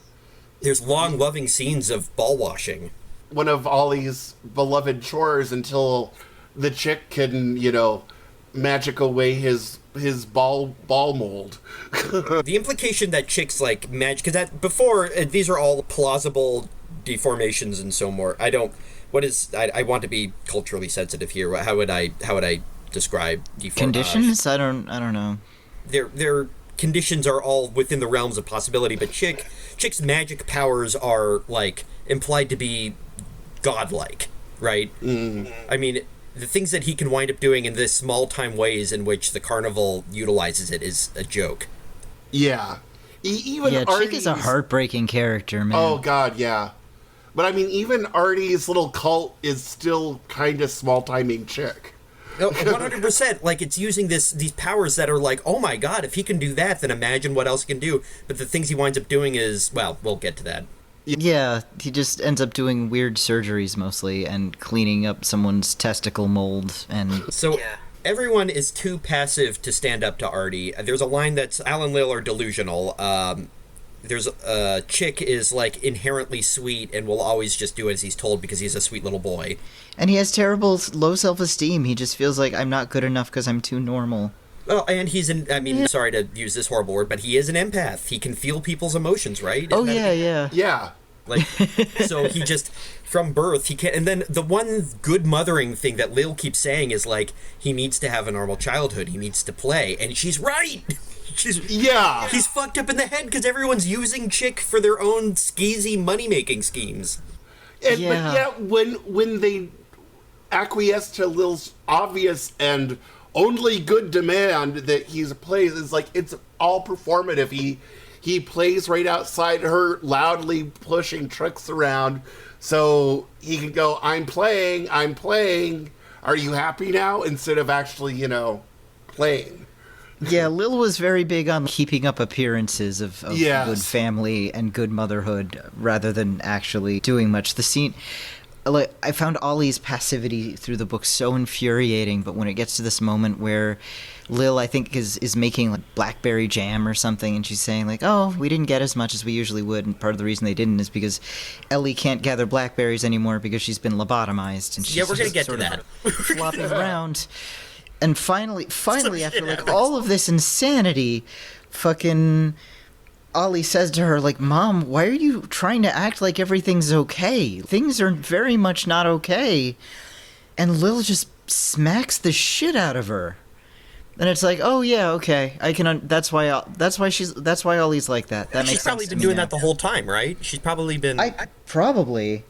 There's long, loving scenes of ball washing. One of Ollie's beloved chores until the chick can, magic away his ball mold. The implication that chicks like magic, because that before these are all plausible deformations and so more. I want to be culturally sensitive here. How would I describe deformation? Conditions? I don't know. Their conditions are all within the realms of possibility, but chick's magic powers are like implied to be godlike, right? I mean, the things that he can wind up doing in this small-time ways in which the carnival utilizes it is a joke. Yeah. Even Yeah, Chick is a Artie's- heartbreaking character, man. Oh, God, yeah. But, I mean, even Artie's little cult is still kind of small-timing Chick. No, 100%. Like, it's using these powers that are like, oh my god, if he can do that, then imagine what else he can do. But the things he winds up doing is, well, we'll get to that. Yeah, he just ends up doing weird surgeries mostly and cleaning up someone's testicle mold and So everyone is too passive to stand up to Artie. There's a line that's Alan Lil are delusional. There's Chick is like inherently sweet and will always just do as he's told because he's a sweet little boy. and he has terrible low self-esteem. He just feels like I'm not good enough because I'm too normal. Well, and sorry to use this horrible word, but he is an empath. He can feel people's emotions, right? Oh Isn't that- yeah. Yeah. Like, so he just, from birth, he can't. And then the one good mothering thing that Lil keeps saying is like, he needs to have a normal childhood. He needs to play. And she's right. Yeah. He's fucked up in the head because everyone's using Chick for their own skeezy money-making schemes. And, Yeah. But yeah, when they acquiesce to Lil's obvious and only good demand that he plays, it's like it's all performative. He plays right outside her, loudly pushing tricks around, so he can go, I'm playing. Are you happy now? Instead of actually, playing. Yeah, Lil was very big on keeping up appearances of Yes. good family and good motherhood rather than actually doing much. The scene, like, I found Ollie's passivity through the book so infuriating, but when it gets to this moment where Lil, I think, is making like blackberry jam or something, and she's saying like, oh, we didn't get as much as we usually would, and part of the reason they didn't is because Ellie can't gather blackberries anymore because she's been lobotomized, and she's Yeah, we're gonna just get to sort of that. flopping around. And finally, after like all of this insanity, fucking Ollie says to her, like, Mom, why are you trying to act like everything's okay? Things are very much not okay. And Lil just smacks the shit out of her. And it's like, oh yeah, okay, I can. That's why Ollie's like that. That makes She's probably sense been to me doing now. that the whole time, right? She's probably been. I probably.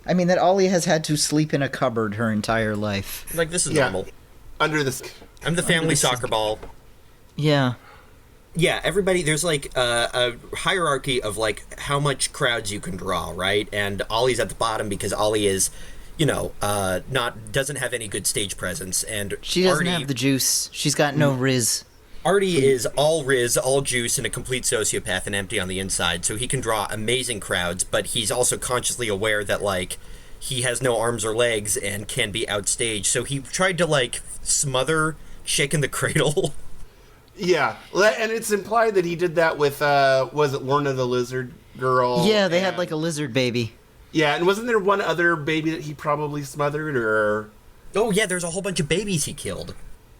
I mean, that Ollie has had to sleep in a cupboard her entire life. Like, this is Yeah. normal. Under this. I'm the family soccer ball. Yeah. Yeah, everybody, there's like a hierarchy of like how much crowds you can draw, right? And Ollie's at the bottom because Ollie is, doesn't have any good stage presence, and She doesn't Artie, have the juice. She's got no riz. Artie is all riz, all juice, and a complete sociopath and empty on the inside, so he can draw amazing crowds, but he's also consciously aware that like he has no arms or legs and can be outstaged. So he tried to like smother shaking the cradle. Yeah, and it's implied that he did that with, was it Lorna the Lizard Girl? Yeah, they had like a lizard baby. Yeah, and wasn't there one other baby that he probably smothered, or... Oh, yeah, there's a whole bunch of babies he killed.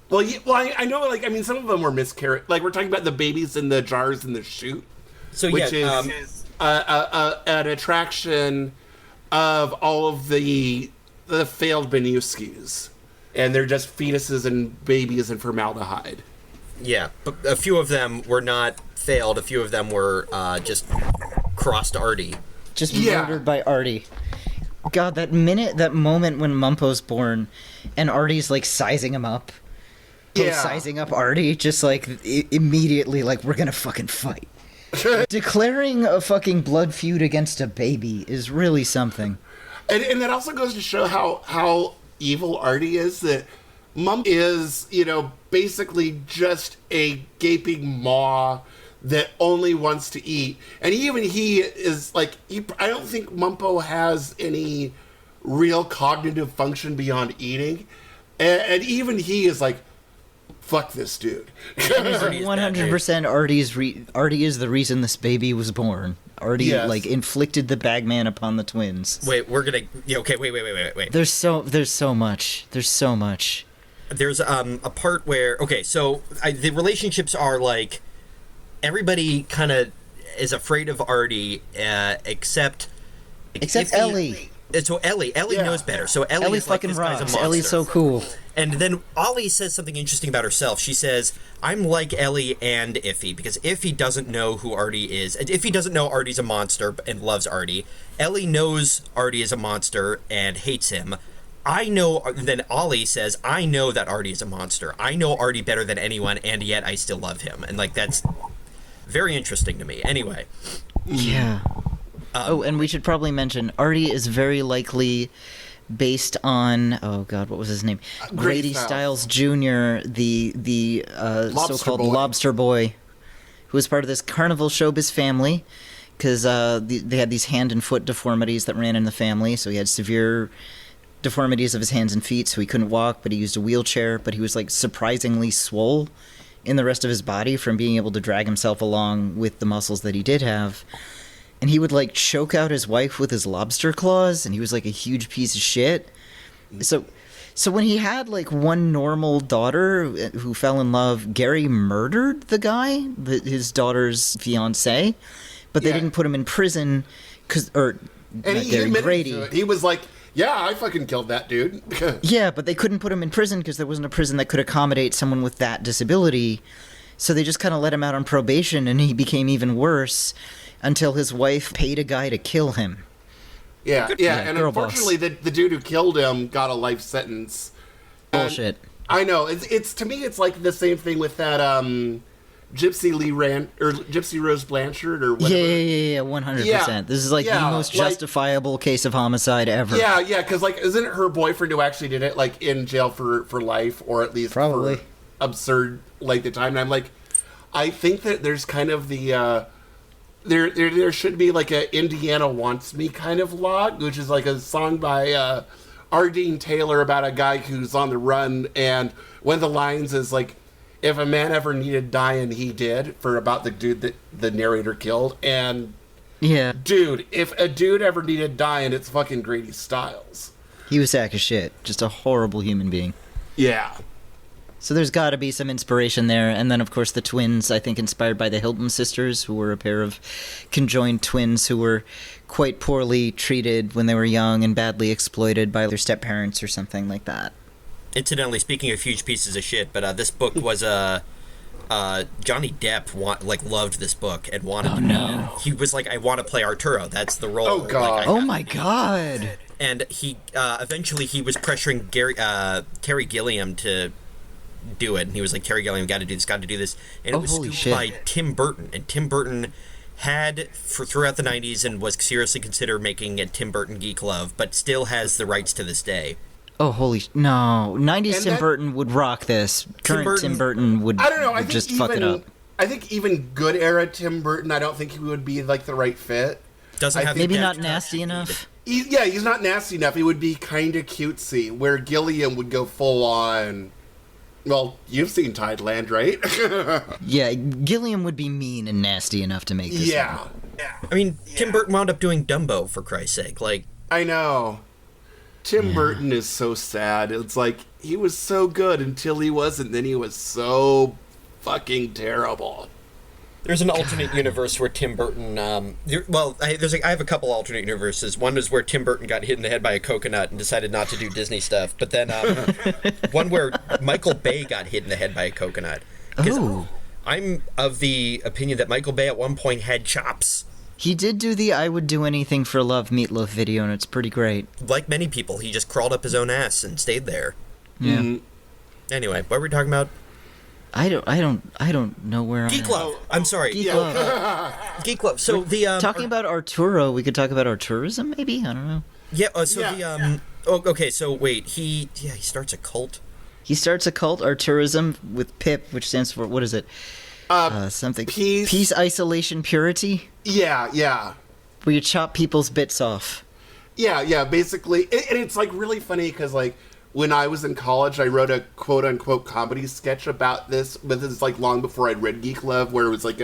Well, I know, like, I mean, some of them were miscarriage. Like, we're talking about the babies in the jars in the chute. So, which yeah, is an attraction of all of the failed Benuskis. And they're just fetuses and babies in formaldehyde. Yeah, but a few of them were not failed. A few of them were just crossed Artie. Just murdered by Artie. God, that moment when Mumpo's born, and Artie's like sizing him up. Sizing up Artie, just like immediately, like, we're gonna fucking fight. Declaring a fucking blood feud against a baby is really something. And that also goes to show how evil Artie is, that Mum is, basically just a gaping maw that only wants to eat. And even he is like, I don't think Mumpo has any real cognitive function beyond eating. And even he is like, fuck this dude. 100% Artie is the reason this baby was born. Artie, inflicted the bagman upon the twins. Wait, we're gonna... Yeah, okay, wait. There's so much. There's a part where... Okay, so the relationships are like... Everybody kind of is afraid of Artie, except Ellie. So Ellie knows better. So Ellie fucking like, this guy's a rocks. monster. Ellie's so cool. And then Ollie says something interesting about herself. She says, I'm like Ellie and Iffy, because Iffy doesn't know who Artie is. Iffy doesn't know Artie's a monster and loves Artie. Ellie knows Artie is a monster and hates him. Then Ollie says, I know that Artie is a monster. I know Artie better than anyone, and yet I still love him. And, like, that's very interesting to me. Anyway. Yeah. And we should probably mention, Artie is very likely based on, oh god, what was his name? Grady Stiles Jr., the so-called lobster boy, who was part of this carnival showbiz family, because they had these hand and foot deformities that ran in the family, so he had severe deformities of his hands and feet, so he couldn't walk, but he used a wheelchair, but he was, like, surprisingly swole in the rest of his body from being able to drag himself along with the muscles that he did have. And he would, like, choke out his wife with his lobster claws, and he was, like, a huge piece of shit. So when he had, like, one normal daughter who fell in love, Gary murdered the guy, his daughter's fiancé, but they didn't put him in prison, Grady. He was like, yeah, I fucking killed that dude. Yeah, but they couldn't put him in prison because there wasn't a prison that could accommodate someone with that disability. So they just kind of let him out on probation, and he became even worse until his wife paid a guy to kill him. Yeah, and unfortunately, the dude who killed him got a life sentence. Bullshit. I know. It's to me, it's like the same thing with that Gypsy Rose Blanchard or whatever. Yeah, 100%. Yeah, this is like the most justifiable case of homicide ever. Yeah, because like, isn't it her boyfriend who actually did it, like, in jail for life, or at least probably for absurd length of time? And I'm like, I think that there's kind of the there should be like a Indiana Wants Me kind of law, which is like a song by R. Dean Taylor about a guy who's on the run, and one of the lines is like, if a man ever needed dying, he did, for about the dude that the narrator killed. And yeah, dude, if a dude ever needed dying, it's fucking Grady Stiles. He was a sack of shit, just a horrible human being. Yeah. So there's got to be some inspiration there. And then, of course, the twins, I think, inspired by the Hilton sisters, who were a pair of conjoined twins who were quite poorly treated when they were young and badly exploited by their step-parents or something like that. Incidentally, speaking of huge pieces of shit, but this book was Johnny Depp loved this book and wanted to. No. He was like, I want to play Arturo. That's the role. Oh god. Oh my god. And he eventually he was pressuring Terry Gilliam to do it, and he was like, Terry Gilliam, got to do this, and it was scooped by Tim Burton, and Tim Burton had throughout the 90s and was seriously considered making a Tim Burton Geek Love, but still has the rights to this day. Oh, no. 90s Tim Burton would rock this. Current Tim Burton would, I don't know, I think just fuck it up. I think even good era Tim Burton, I don't think he would be like the right fit. Doesn't have maybe not nasty enough. He's not nasty enough. He would be kind of cutesy, where Gilliam would go full on, Well, you've seen Tideland, right? Yeah, Gilliam would be mean and nasty enough to make this Yeah. one. I mean, Tim Burton wound up doing Dumbo, for Christ's sake. Like, I know. Tim Burton is so sad. It's like, he was so good until he wasn't, then he was so fucking terrible. there's an alternate universe where Tim Burton. I have a couple alternate universes. One is where Tim Burton got hit in the head by a coconut and decided not to do Disney stuff. But then one where Michael Bay got hit in the head by a coconut. Oh. I'm of the opinion that Michael Bay at one point had chops. He did do the I Would Do Anything for Love Meatloaf video, and it's pretty great. Like many people, he just crawled up his own ass and stayed there. Yeah. Mm-hmm. Anyway, what were we talking about? I don't know where I'm Geek at. Love. I'm sorry. Geek Love. Geek Love. So the Talking about Arturo, we could talk about Arturism, maybe? I don't know. yeah. Yeah. Okay. So wait. He starts a cult. He starts a cult, Arturism, with PIP, which stands for, what is it? Something. Peace, Isolation, Purity? Yeah. Where you chop people's bits off. Yeah, basically. And it's, like, really funny because, like, when I was in college, I wrote a quote-unquote comedy sketch about this, but this is, like, long before I'd read Geek Love, where it was, like,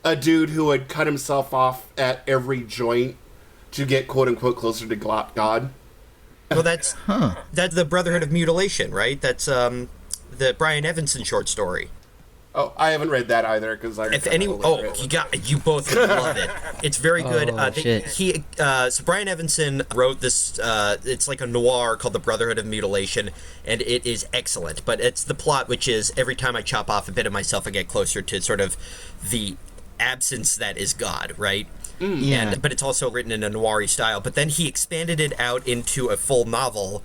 a dude who had cut himself off at every joint to get, quote-unquote, closer to God. Well, that's the Brotherhood of Mutilation, right? That's the Brian Evanson short story. Oh, I haven't read that either because I. If any, you both would love it. It's very good. Shit. So Brian Evanson wrote this. It's like a noir called The Brotherhood of Mutilation, and it is excellent. But it's the plot, which is every time I chop off a bit of myself, I get closer to sort of the absence that is God, right? Yeah. But it's also written in a noir-y style. But then he expanded it out into a full novel.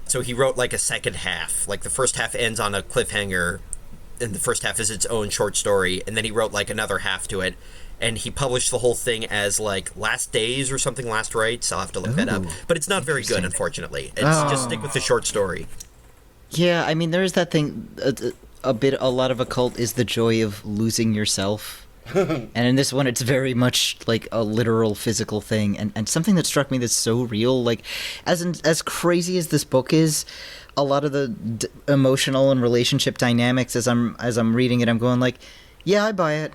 So he wrote like a second half. Like the first half ends on a cliffhanger, and the first half is its own short story, and then he wrote like another half to it, and he published the whole thing as like Last Days or something, Last Rites. I'll have to look that up, but it's not very good, unfortunately. It's just stick with the short story. Yeah, I mean, there is that thing, a lot of occult is the joy of losing yourself. And in this one, it's very much like a literal physical thing. And something that struck me that's so real, like, as crazy as this book is, a lot of the emotional and relationship dynamics as I'm reading it, I'm going like, yeah, I buy it.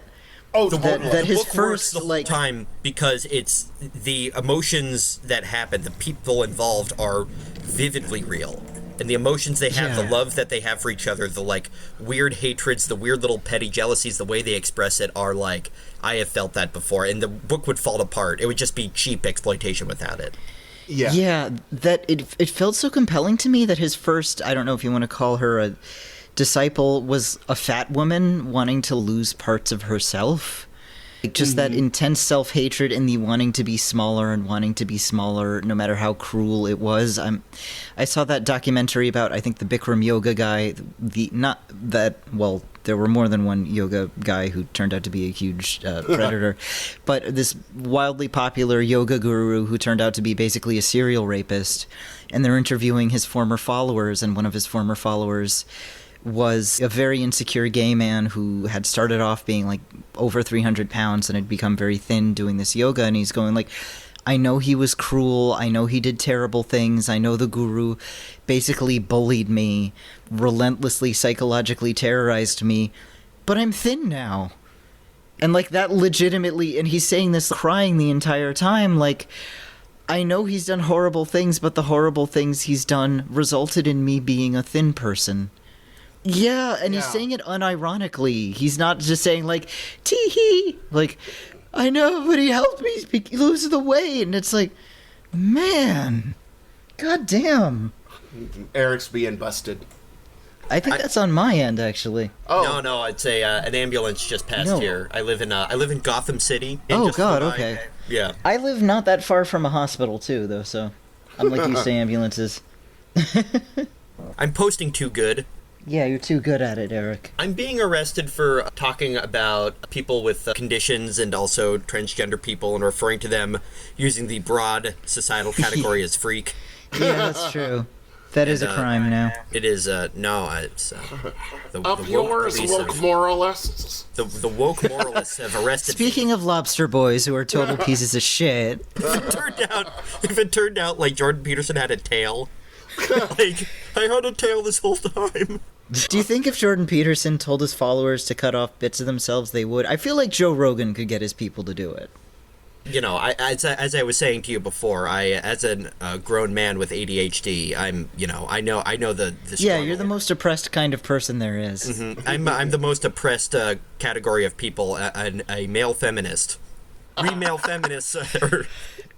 Oh, that his book first works the whole time because it's the emotions that happen, the people involved are vividly real. And the emotions they have, the love that they have for each other, the like weird hatreds, the weird little petty jealousies, the way they express it are like, I have felt that before. And the book would fall apart. It would just be cheap exploitation without it. Yeah, that it felt so compelling to me that his first, I don't know if you want to call her a disciple, was a fat woman wanting to lose parts of herself. Like just that intense self-hatred and the wanting to be smaller and wanting to be smaller no matter how cruel it was. I saw that documentary about, I think, the Bikram yoga guy, there were more than one yoga guy who turned out to be a huge predator, but this wildly popular yoga guru who turned out to be basically a serial rapist, and they're interviewing his former followers, and one of his former followers was a very insecure gay man who had started off being like over 300 pounds and had become very thin doing this yoga, and he's going like, I know he was cruel, I know he did terrible things, I know the guru basically bullied me, relentlessly psychologically terrorized me, but I'm thin now. And like that legitimately, and he's saying this crying the entire time, like, I know he's done horrible things, but the horrible things he's done resulted in me being a thin person. Yeah, and he's saying it unironically. He's not just saying like, tee-hee, like, I know, but he helped me lose the weight. And it's like, man, goddamn. Eric's being busted. I think that's on my end, actually. Oh. No, it's an ambulance just passed here. I live in Gotham City. Oh, God, okay. Yeah. I live not that far from a hospital, too, though, so I'm like used to ambulances. I'm posting too good. Yeah, you're too good at it, Eric. I'm being arrested for talking about people with conditions and also transgender people and referring to them using the broad societal category as freak. Yeah, that's true. That is a crime now. It is, no, it's... the yours, woke moralists. The woke moralists have arrested Speaking of lobster boys who are total pieces of shit. If it turned out like Jordan Peterson had a tail... Like, I had a tail this whole time. Do you think if Jordan Peterson told his followers to cut off bits of themselves, they would? I feel like Joe Rogan could get his people to do it. You know, as I was saying to you before, as a grown man with ADHD, I know the Yeah, you're the most oppressed kind of person there is. Mm-hmm. I'm the most oppressed category of people, a male feminist. We male feminists are...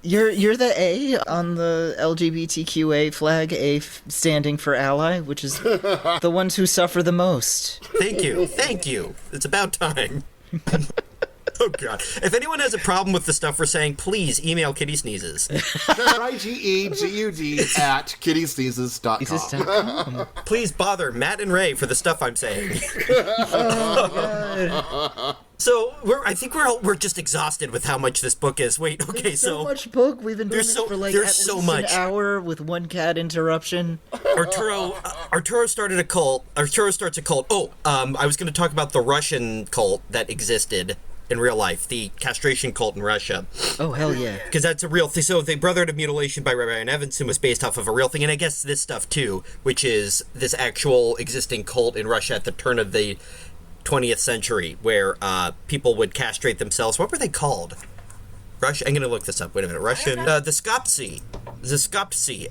You're the A on the LGBTQA flag, standing for ally, which is the ones who suffer the most. Thank you. It's about time. Oh, God. If anyone has a problem with the stuff we're saying, please email Kitty Sneezes. RIGEGUD@kittysneezes.com. Please bother Matt and Ray for the stuff I'm saying. Oh, God. So, I think we're just exhausted with how much this book is. Wait, okay, There's so much book. We've been doing this for like at least an hour with one cat interruption. Arturo started a cult. Arturo starts a cult. Oh, I was going to talk about the Russian cult that existed in real life, the castration cult in Russia. Oh, hell yeah. Because that's a real thing. So the Brotherhood of Mutilation by Ryan Evanson was based off of a real thing, and I guess this stuff too, which is this actual existing cult in Russia at the turn of the 20th century, where people would castrate themselves. What were they called? I'm going to look this up. Wait a minute. Russian. The Skoptsy. Skoptsy.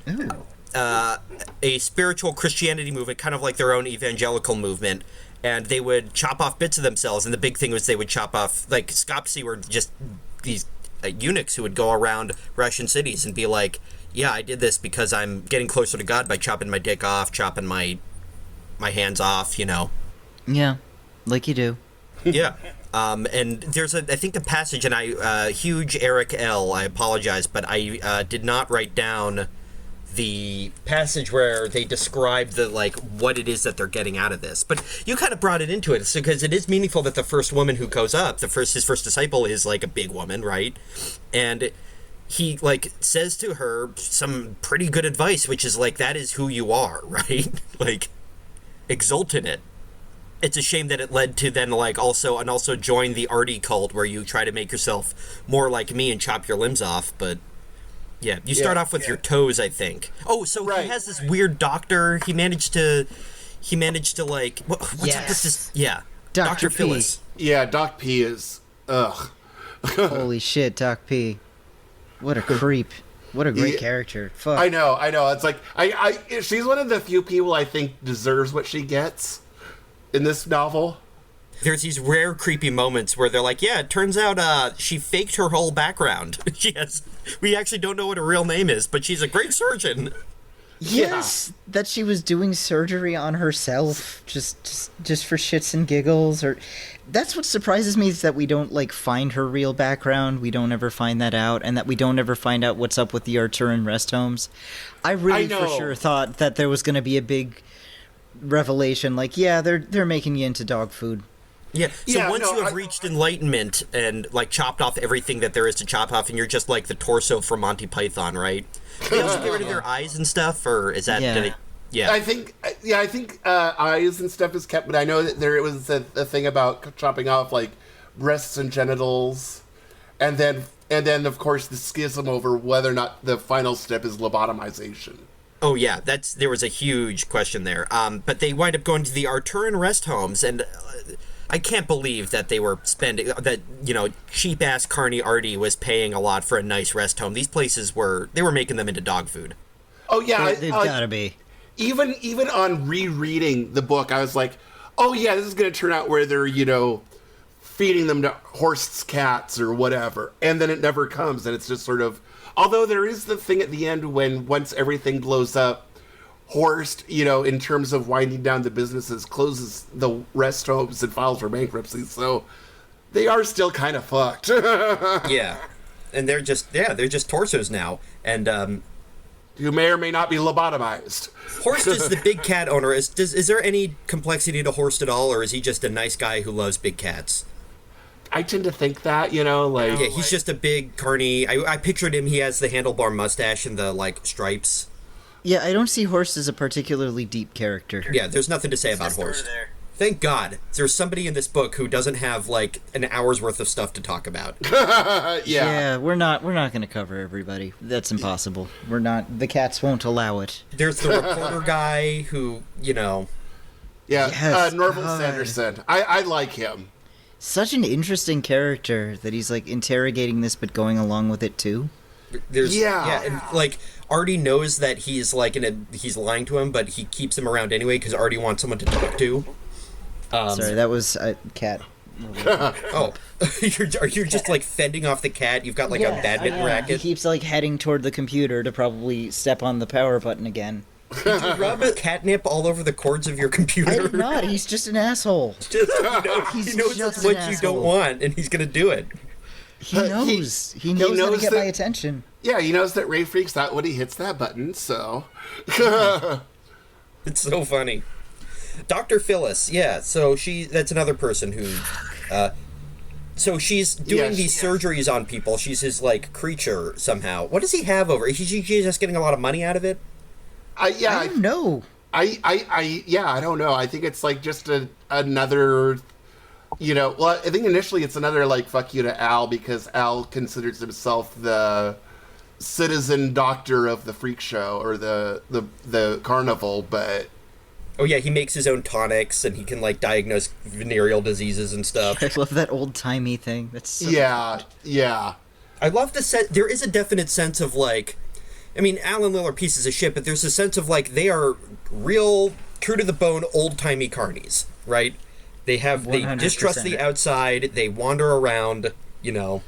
Ooh. A spiritual Christianity movement, kind of like their own evangelical movement. And they would chop off bits of themselves, and the big thing was they would chop off, like, Skoptsy were just these eunuchs who would go around Russian cities and be like, yeah, I did this because I'm getting closer to God by chopping my dick off, chopping my hands off, you know. Yeah, like you do. Yeah. And there's I think a passage, and huge Eric L., I apologize, but I did not write down the passage where they describe what it is that they're getting out of this. But you kind of brought it into it, because it is meaningful that the first woman who goes up, his first disciple is like a big woman, right? And he says to her some pretty good advice, which is like, that is who you are, right? Like, exult in it. It's a shame that it led to then also join the arty cult, where you try to make yourself more like me and chop your limbs off, but yeah, you start off with your toes, I think. Oh, so he has this weird doctor. He managed to what's up with this? Yeah, Dr. Phyllis. Yeah, Doc P is Holy shit, Doc P. What a creep. What a great character. Fuck. I know. It's like she's one of the few people I think deserves what she gets in this novel. There's these rare creepy moments where they're like, yeah, it turns out she faked her whole background. We actually don't know what her real name is, but she's a great surgeon. Yes, that she was doing surgery on herself just for shits and giggles. Or that's what surprises me, is that we don't find her real background. We don't ever find that out, and that we don't ever find out what's up with the Arturan rest homes. I really for sure thought that there was going to be a big revelation, they're making you into dog food. Yeah, so once you have reached enlightenment and, chopped off everything that there is to chop off, and you're just like the torso from Monty Python, right? They also get rid of their eyes and stuff, or is that... I think eyes and stuff is kept, but I know that there was a thing about chopping off, breasts and genitals, and then, of course, the schism over whether or not the final step is lobotomization. Oh, yeah, there was a huge question there. But they wind up going to the Arturan rest homes, and... I can't believe that they were spending, cheap-ass Carney Artie was paying a lot for a nice rest home. These places were making them into dog food. Oh, yeah. They've gotta be. Even on rereading the book, I was like, oh, yeah, this is going to turn out where they're, feeding them to Horst's cats or whatever. And then it never comes, and it's just sort of... Although there is the thing at the end when, once everything blows up, Horst, in terms of winding down the businesses, closes the rest homes and files for bankruptcy. So they are still kind of fucked. Yeah. And they're just torsos now. And who may or may not be lobotomized. Horst is the big cat owner. Is there any complexity to Horst at all, or is he just a nice guy who loves big cats? I tend to think that, Yeah, he's just a big carny. I pictured him, he has the handlebar mustache and the, stripes. Yeah, I don't see Horst as a particularly deep character. Yeah, there's nothing to say about Horst. Thank God there's somebody in this book who doesn't have, like, an hour's worth of stuff to talk about. Yeah, we're not going to cover everybody. That's impossible. We're not. The cats won't allow it. There's the reporter guy who, you know... Yeah, Yes, Norval God. Sanderson. I like him. Such an interesting character that he's, like, interrogating this but going along with it, too. There's, Yeah. and, like, Artie knows that he's, like, he's lying to him, but he keeps him around anyway because Artie wants someone to talk to. Sorry, that was a cat. Oh, are you just, like, fending off the cat? You've got, like, a badminton He racket? keeps, like, heading toward the computer to probably step on the power button again. Did you rub catnip all over the cords of your computer? I did not. He's just an asshole. Just, he He's knows just that's what an you don't asshole. want, and he's gonna do it. He knows. He knows how to get my attention. Yeah, he knows that Ray freaks out when he hits that button, so... It's so funny. Dr. Phyllis, yeah, so that's another person who... so she's doing these surgeries on people. She's his, like, creature somehow. What does he have over? Is she just getting a lot of money out of it? I don't know. I don't know. I think it's, like, just another... You know, well, I think initially it's another, like, fuck you to Al, because Al considers himself the citizen doctor of the freak show, or the carnival, but... Oh, yeah, he makes his own tonics, and he can, like, diagnose venereal diseases and stuff. I love that old-timey thing. That's so Yeah. I love the set. There is a definite sense of, like... I mean, Al and Lil are pieces of shit, but there's a sense of, like, they are real, true-to-the-bone, old-timey carnies, right? They 100%. distrust the outside, they wander around, you know.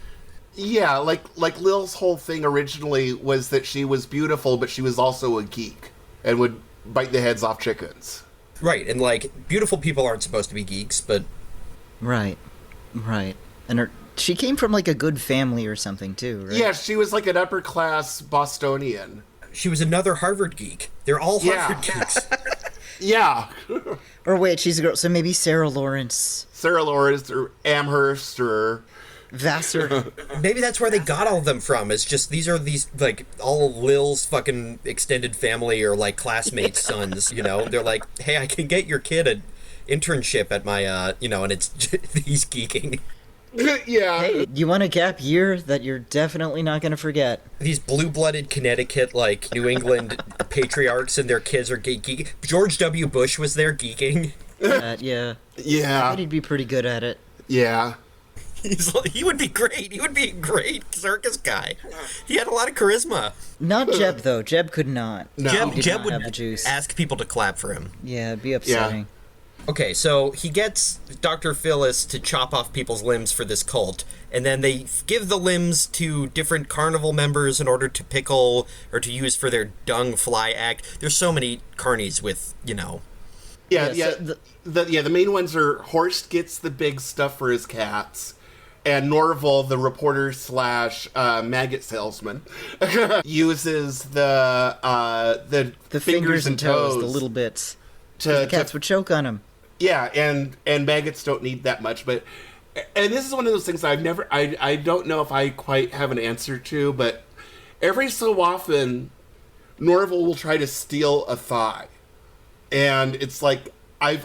Yeah, like Lil's whole thing originally was that she was beautiful, but she was also a geek, and would bite the heads off chickens. Right, and, like, beautiful people aren't supposed to be geeks, but... Right. And she came from, like, a good family or something, too, right? Yeah, she was like an upper-class Bostonian. She was another Harvard geek. They're all Harvard geeks. Yeah. Or wait, she's a girl, so maybe Sarah Lawrence. Sarah Lawrence, or Amherst, or... Vassar. Maybe that's where they got all of them from. It's just, these are like, all Lil's fucking extended family or, like, classmates' sons, you know? They're like, hey, I can get your kid an internship at my, you know, and it's, he's geeking. Yeah. Hey, you want a gap year that you're definitely not going to forget? These blue-blooded Connecticut, like, New England patriarchs and their kids are geeking. George W. Bush was there geeking. Yeah. I Yeah. bet he'd be pretty good at it. Yeah. He would be great. He would be a great circus guy. He had a lot of charisma. Not Jeb, though. Jeb could not. No. He did Jeb not would have the juice. ask people to clap for him. Yeah, it'd be upsetting. Okay, so he gets Dr. Phyllis to chop off people's limbs for this cult, and then they give the limbs to different carnival members in order to pickle or to use for their dung fly act. There's so many carnies with, you know... Yeah, so the main ones are Horst gets the big stuff for his cats, and Norval, the reporter slash maggot salesman, uses the fingers and toes, the little bits. The cats would choke on him. Yeah, and maggots don't need that much, but this is one of those things I don't know if I quite have an answer to, but every so often Norval will try to steal a thigh. And it's like I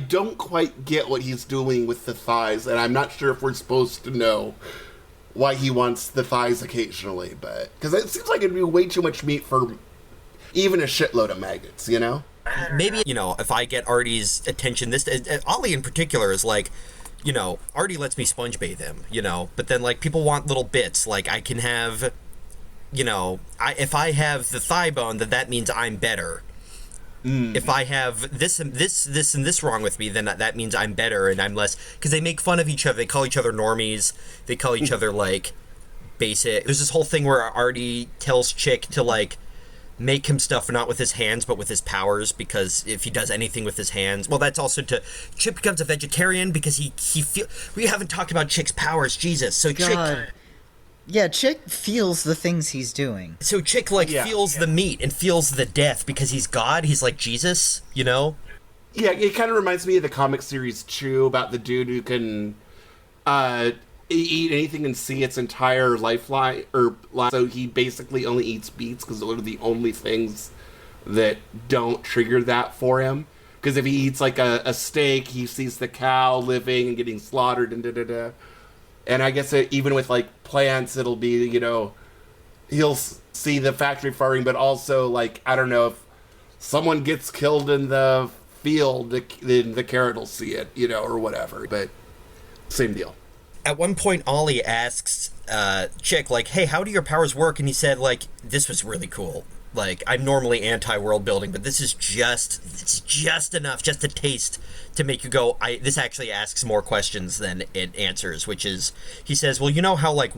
don't quite get what he's doing with the thighs, and I'm not sure if we're supposed to know why he wants the thighs occasionally, but because it seems like it'd be way too much meat for even a shitload of maggots, you know? Maybe, you know, if I get Artie's attention, Ollie in particular is like, you know, Artie lets me sponge bathe him, you know, but then, like, people want little bits, like, I can have, you know, if I have the thigh bone, then that means I'm better. If I have this and this wrong with me, then that means I'm better and I'm less... Because they make fun of each other. They call each other normies. They call each other, like, basic. There's this whole thing where Artie tells Chick to, like, make him stuff not with his hands, but with his powers, because if he does anything with his hands... Well, that's also to... Chick becomes a vegetarian because he we haven't talked about Chick's powers, Jesus. So God. Chick... Yeah, Chick feels the things he's doing. So Chick, like, feels the meat and feels the death because he's God. He's like Jesus, you know? Yeah, it kind of reminds me of the comic series Chew, about the dude who can eat anything and see its entire lifeline, so he basically only eats beets because those are the only things that don't trigger that for him. Because if he eats like a steak, he sees the cow living and getting slaughtered and da-da-da. And I guess even with like plants, it'll be, he'll see the factory farming, but also like, I don't know, if someone gets killed in the field, then the carrot will see it, or whatever. But same deal. At one point, Ollie asks Chick, like, hey, how do your powers work? And he said, like, this was really cool. Like, I'm normally anti-world building, but this is just enough, just a taste to make you go, this actually asks more questions than it answers, which is, he says, well, you know how, like,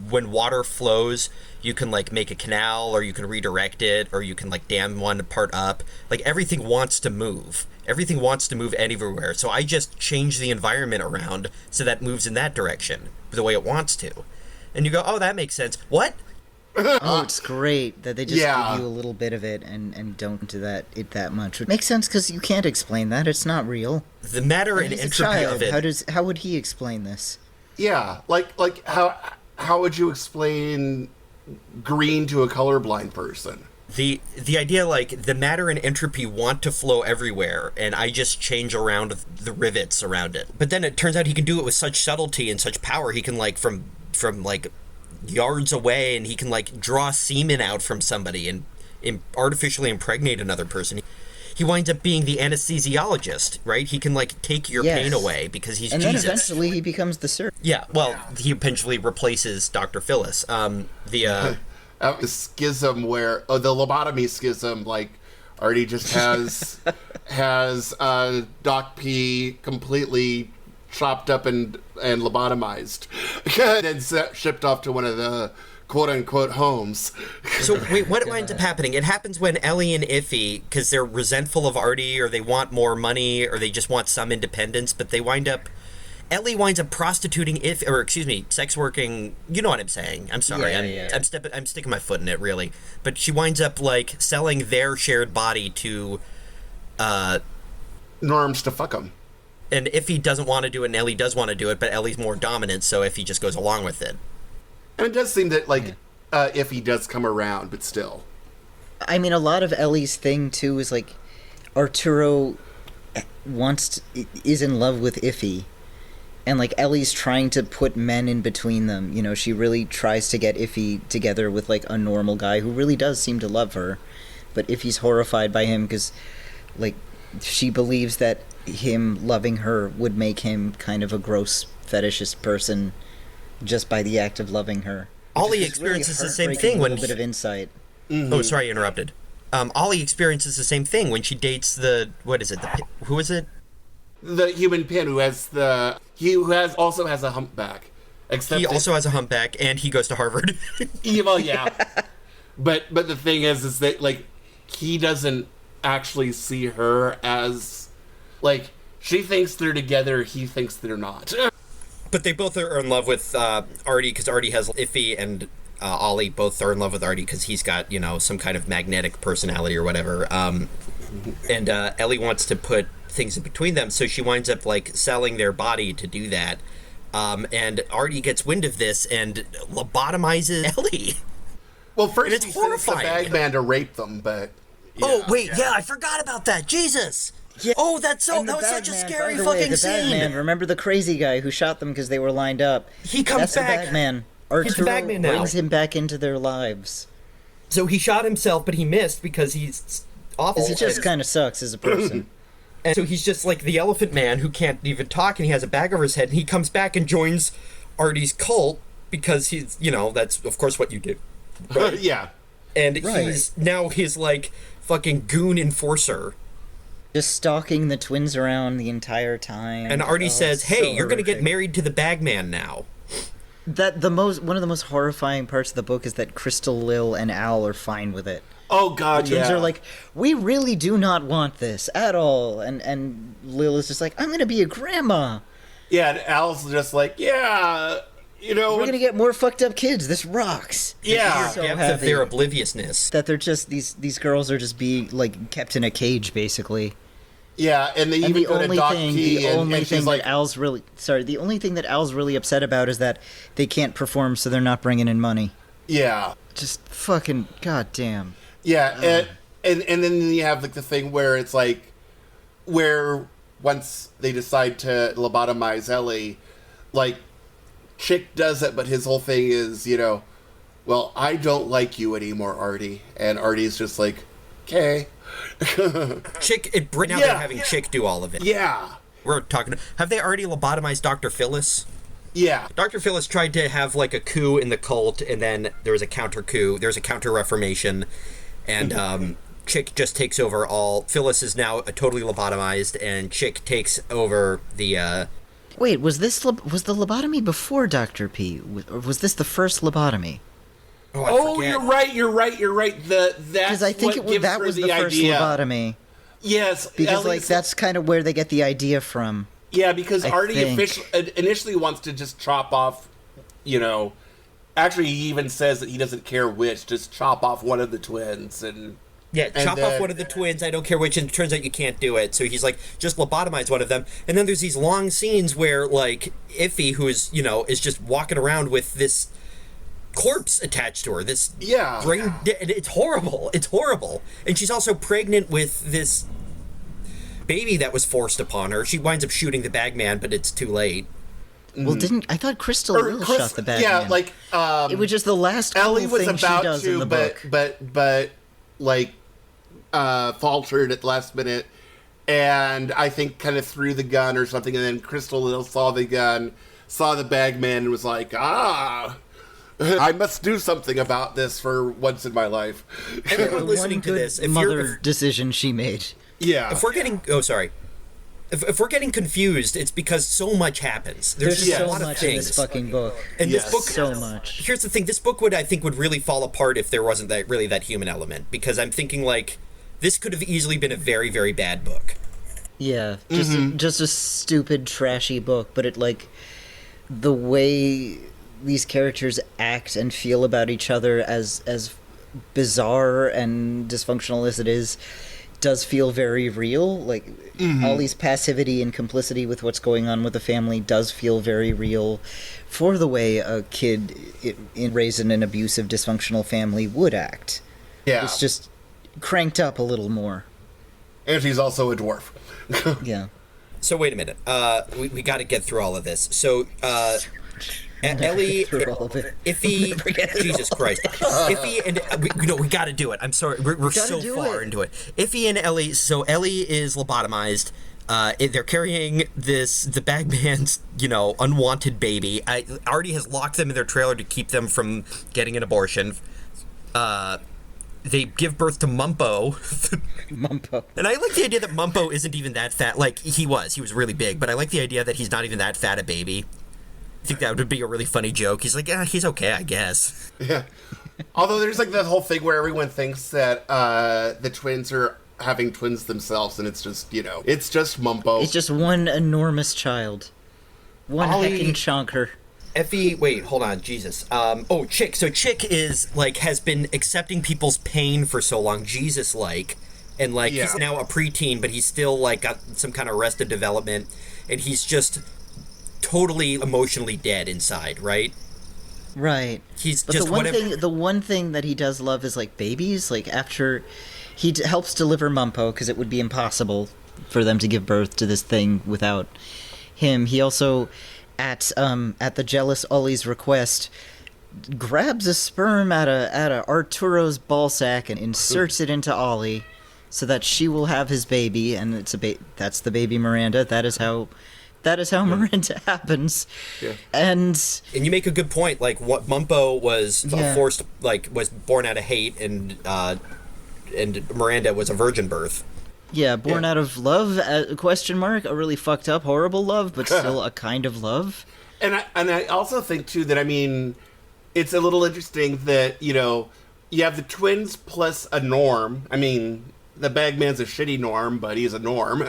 when water flows, you can, like, make a canal, or you can redirect it, or you can, like, dam one part up. Like, everything wants to move. Everything wants to move anywhere, so I just change the environment around so that moves in that direction, the way it wants to. And you go, oh, that makes sense. What? Oh, it's great that they just Yeah. give you a little bit of it and don't do that much. It makes sense because you can't explain that. It's not real. The matter and He's a entropy child. of it. How would he explain this? Yeah, like how would you explain green to a colorblind person? The idea, like, the matter and entropy want to flow everywhere, and I just change around the rivets around it. But then it turns out he can do it with such subtlety and such power. He can, like, from like, yards away, and he can, like, draw semen out from somebody and artificially impregnate another person. He winds up being the anesthesiologist, right? He can, like, take your pain away because he's and Jesus. then eventually he becomes the surgeon. Yeah, well, he eventually replaces Dr. Phyllis. A schism where the lobotomy schism, like, already just has Doc P completely chopped up and lobotomized and shipped off to one of the quote-unquote homes. So, wait, what winds up happening? It happens when Ellie and Iffy, because they're resentful of Artie, or they want more money, or they just want some independence, but Ellie winds up prostituting sex working. You know what I'm saying? I'm sorry. I'm sticking my foot in it, really. But she winds up, like, selling their shared body to Norms to fuck them. And Iffy doesn't want to do it, and Ellie does want to do it, but Ellie's more dominant, so Iffy just goes along with it. And it does seem that, like, Iffy does come around, but still. I mean, a lot of Ellie's thing too is like Arturo is in love with Iffy. And, like, Ellie's trying to put men in between them. She really tries to get Iffy together with, like, a normal guy who really does seem to love her. But Iffy's horrified by him because, like, she believes that him loving her would make him kind of a gross fetishist person just by the act of loving her. Ollie experiences the same thing when... A little bit of insight. Mm-hmm. Oh, sorry, I interrupted. Ollie experiences the same thing when she dates what is it? Who is it? The human pin who also has a humpback. Except He also has a humpback, and he goes to Harvard. Well, yeah. But the thing is that, like, he doesn't actually see her as, like, she thinks they're together, he thinks they're not. But they both are in love with Artie, because Artie has Iffy, and Ollie both are in love with Artie because he's got, some kind of magnetic personality or whatever. And Ellie wants to put things in between them, so she winds up, like, selling their body to do that. And Artie gets wind of this and lobotomizes Ellie. Well, first it's he sends the horrifying. bagman to rape them, but... Oh, wait, yeah, I forgot about that. Jesus! Yeah. Oh, that was such a scary fucking scene. Bagman, remember the crazy guy who shot them because they were lined up? He comes That's back. The Bagman. He's the Bagman now. Brings him back into their lives. So he shot himself, but he missed because he's awful. He just kind of sucks as a person. And so he's just like the Elephant Man who can't even talk, and he has a bag over his head, and he comes back and joins Artie's cult because he's, that's of course what you do. Right? Yeah. And he's now his, like, fucking goon enforcer. Just stalking the twins around the entire time. And Artie says, hey, so you're going to get horrific. married to the Bagman now. One of the most horrifying parts of the book is that Crystal, Lil, and Al are fine with it. Oh, God, The twins yeah. are like, we really do not want this at all. And Lil is just like, I'm going to be a grandma. Yeah, and Al's just like, yeah, We're going to get more fucked up kids. This rocks. Yeah. So Depth of happy their obliviousness. that they're just, these girls are just being, like, kept in a cage, basically. Yeah, and they And even the go to only Doc thing, P, the and only she's thing like, that Al's really upset about is that they can't perform, so they're not bringing in money. yeah. Just fucking goddamn. Yeah, and then you have, like, the thing where it's like, where once they decide to lobotomize Ellie, like, Chick does it, but his whole thing is, well, I don't like you anymore, Artie. And Artie's just like, okay. Chick, now they're having Chick do all of it. Yeah. We're talking, have they already lobotomized Dr. Phyllis? Yeah. Dr. Phyllis tried to have, like, a coup in the cult, and then there was a counter-coup, there's a counter-reformation, and Chick just takes over all. Phyllis is now totally lobotomized, and Chick takes over the, Wait, was the lobotomy before Dr. P? Or was this the first lobotomy? Oh, you're right. Because I think that was the first lobotomy. Yes. Because, that's kind of where they get the idea from. Yeah, because Artie initially wants to just chop off, actually he even says that he doesn't care which, just chop off one of the twins. Chop off one of the twins, I don't care which, and it turns out you can't do it. So he's like, just lobotomize one of them. And then there's these long scenes where, like, Iffy, who is, is just walking around with this corpse attached to her, this brain, it's horrible. And she's also pregnant with this baby that was forced upon her. She winds up shooting the bagman, but it's too late. Well, I thought Crystal shot the bagman. Yeah, like, it was just the last Ellie was thing about she does to, in the book. but like, faltered at the last minute, and I think kind of threw the gun or something, and then Crystal saw the gun, saw the bagman, and was like, I must do something about this for once in my life. Everyone listening to this, decision she made. Yeah. If we're getting, if we're getting confused, it's because so much happens. There's just so a lot much of things in this fucking book. And this book, so much. Here's the thing: this book would really fall apart if there wasn't that human element. Because I'm thinking, like, this could have easily been a very, very bad book. Yeah, just a stupid, trashy book. But it, like, the way these characters act and feel about each other, as bizarre and dysfunctional as it is, does feel very real. Like, Ollie's passivity and complicity with what's going on with the family does feel very real for the way a kid raised in an abusive, dysfunctional family would act. Yeah. It's just cranked up a little more. And he's also a dwarf. Yeah. So wait a minute. We got to get through all of this. So, Ellie, Iffy, Jesus Christ, Iffy, and we got to do it. I'm sorry, we're so far into it. Iffy and Ellie. So Ellie is lobotomized. They're carrying the bagman's, unwanted baby. Artie has locked them in their trailer to keep them from getting an abortion. They give birth to Mumpo. Mumpo. And I like the idea that Mumpo isn't even that fat. Like, he was really big, but I like the idea that he's not even that fat a baby. I think that would be a really funny joke. He's like, he's okay, I guess. Yeah. Although there's, like, that whole thing where everyone thinks that the twins are having twins themselves, and it's just, it's just Mumpo. It's just one enormous child. One heckin' chonker. Effie, wait, hold on, Jesus. Chick. So Chick is, like, has been accepting people's pain for so long, Jesus-like. And, like, he's now a preteen, but he's still, like, got some kind of arrested development. And he's just totally emotionally dead inside, right? Right. He's but just the one thing that he does love is, like, babies. Like, after he helps deliver Mumpo, because it would be impossible for them to give birth to this thing without him. He also, at the jealous Ollie's request, grabs a sperm out of Arturo's ballsack and inserts it into Ollie, so that she will have his baby, and that's the baby Miranda. That is how Miranda happens. Yeah. And you make a good point. Like, what Mumpo was forced, like, was born out of hate, and Miranda was a virgin birth. Yeah, born out of love? Question mark? A really fucked up, horrible love, but still a kind of love. And I also think too that, I mean, it's a little interesting that, you have the twins plus a norm. I mean, the bagman's a shitty norm, but he's a norm.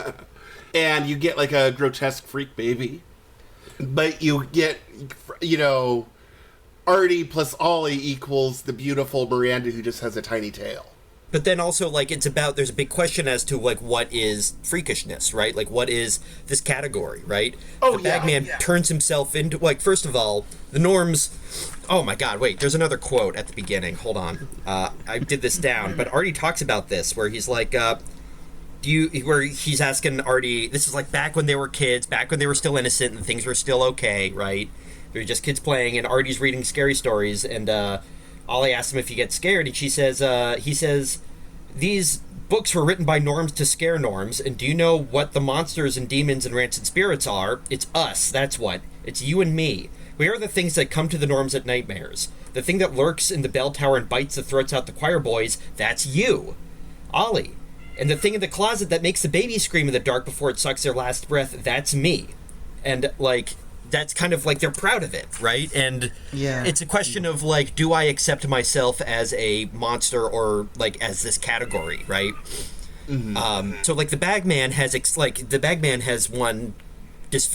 And you get, like, a grotesque freak baby. But you get, Artie plus Ollie equals the beautiful Miranda who just has a tiny tail. But then also, like, there's a big question as to, like, what is freakishness, right? Like, what is this category, right? The bagman turns himself into, like, first of all, the norms... Oh, my God, wait, there's another quote at the beginning. Hold on. I did this down, but Artie talks about this, where he's like, where he's asking Artie, this is like back when they were kids, back when they were still innocent and things were still okay, right? They're just kids playing, and Artie's reading scary stories, and Ollie asks him if he gets scared, and he says, these books were written by norms to scare norms, and do you know what the monsters and demons and rancid spirits are? It's us, that's what. It's you and me. We are the things that come to the norms at nightmares. The thing that lurks in the bell tower and bites the throats out the choir boys, that's you, Ollie. And the thing in the closet that makes the baby scream in the dark before it sucks their last breath, that's me. And, like, that's kind of like they're proud of it, right? And it's a question of, like, do I accept myself as a monster or, like, as this category, right? Mm-hmm. So, like, the Bagman has one...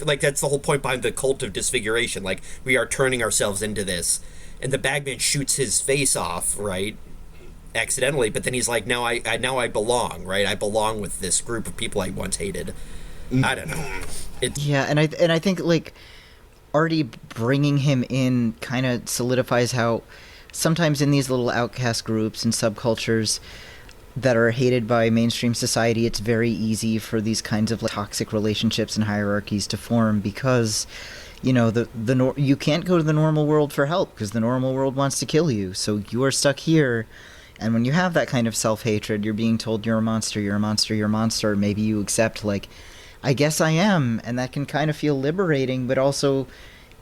like, that's the whole point behind the cult of disfiguration. Like, we are turning ourselves into this. And the Bagman shoots his face off, right? Accidentally, but then he's like, now I belong, right? I belong with this group of people I once hated. I don't know. And I think, like, Artie bringing him in kind of solidifies how sometimes in these little outcast groups and subcultures that are hated by mainstream society, it's very easy for these kinds of, like, toxic relationships and hierarchies to form because, you know, you can't go to the normal world for help because the normal world wants to kill you, so you are stuck here. And when you have that kind of self-hatred, you're being told you're a monster, you're a monster, you're a monster. Maybe you accept, like, I guess I am. And that can kind of feel liberating, but also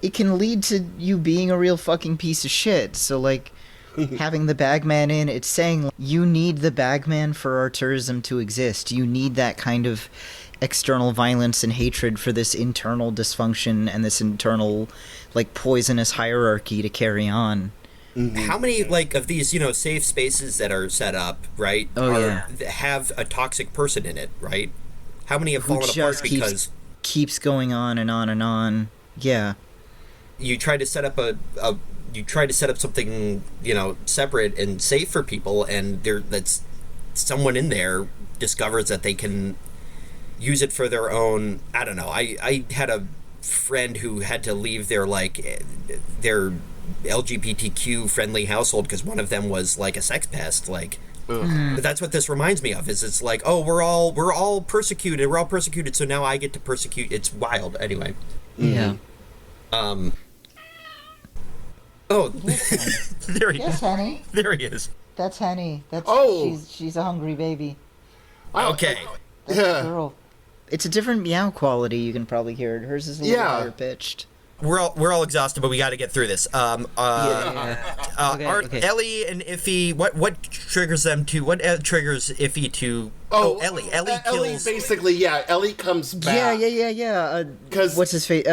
it can lead to you being a real fucking piece of shit. So, like, having the Bagman in, it's saying you need the Bagman for our tourism to exist. You need that kind of external violence and hatred for this internal dysfunction and this internal, like, poisonous hierarchy to carry on. Mm-hmm. How many, like, of these, you know, safe spaces that are set up, right, have a toxic person in it, right? How many have fallen apart because... keeps going on and on and on. Yeah. You try to set up something, you know, separate and safe for people, and that's someone in there discovers that they can use it for their own... I don't know. I had a friend who had to leave their LGBTQ friendly household because one of them was, like, a sex pest, like. But that's what this reminds me of. Is it's like, oh, we're all persecuted, so now I get to persecute. It's wild. Anyway. Yeah. Oh, there he is. Honey. There he is. That's Henny. She's a hungry baby. Okay. That's a girl. It's a different meow quality. You can probably hear it. Hers is a little higher pitched. We're all exhausted, but we got to get through this. Okay. Ellie and Iffy, what triggers them to? What triggers Iffy to? Ellie. Ellie basically, Ellie comes back. Yeah. Because what's his face?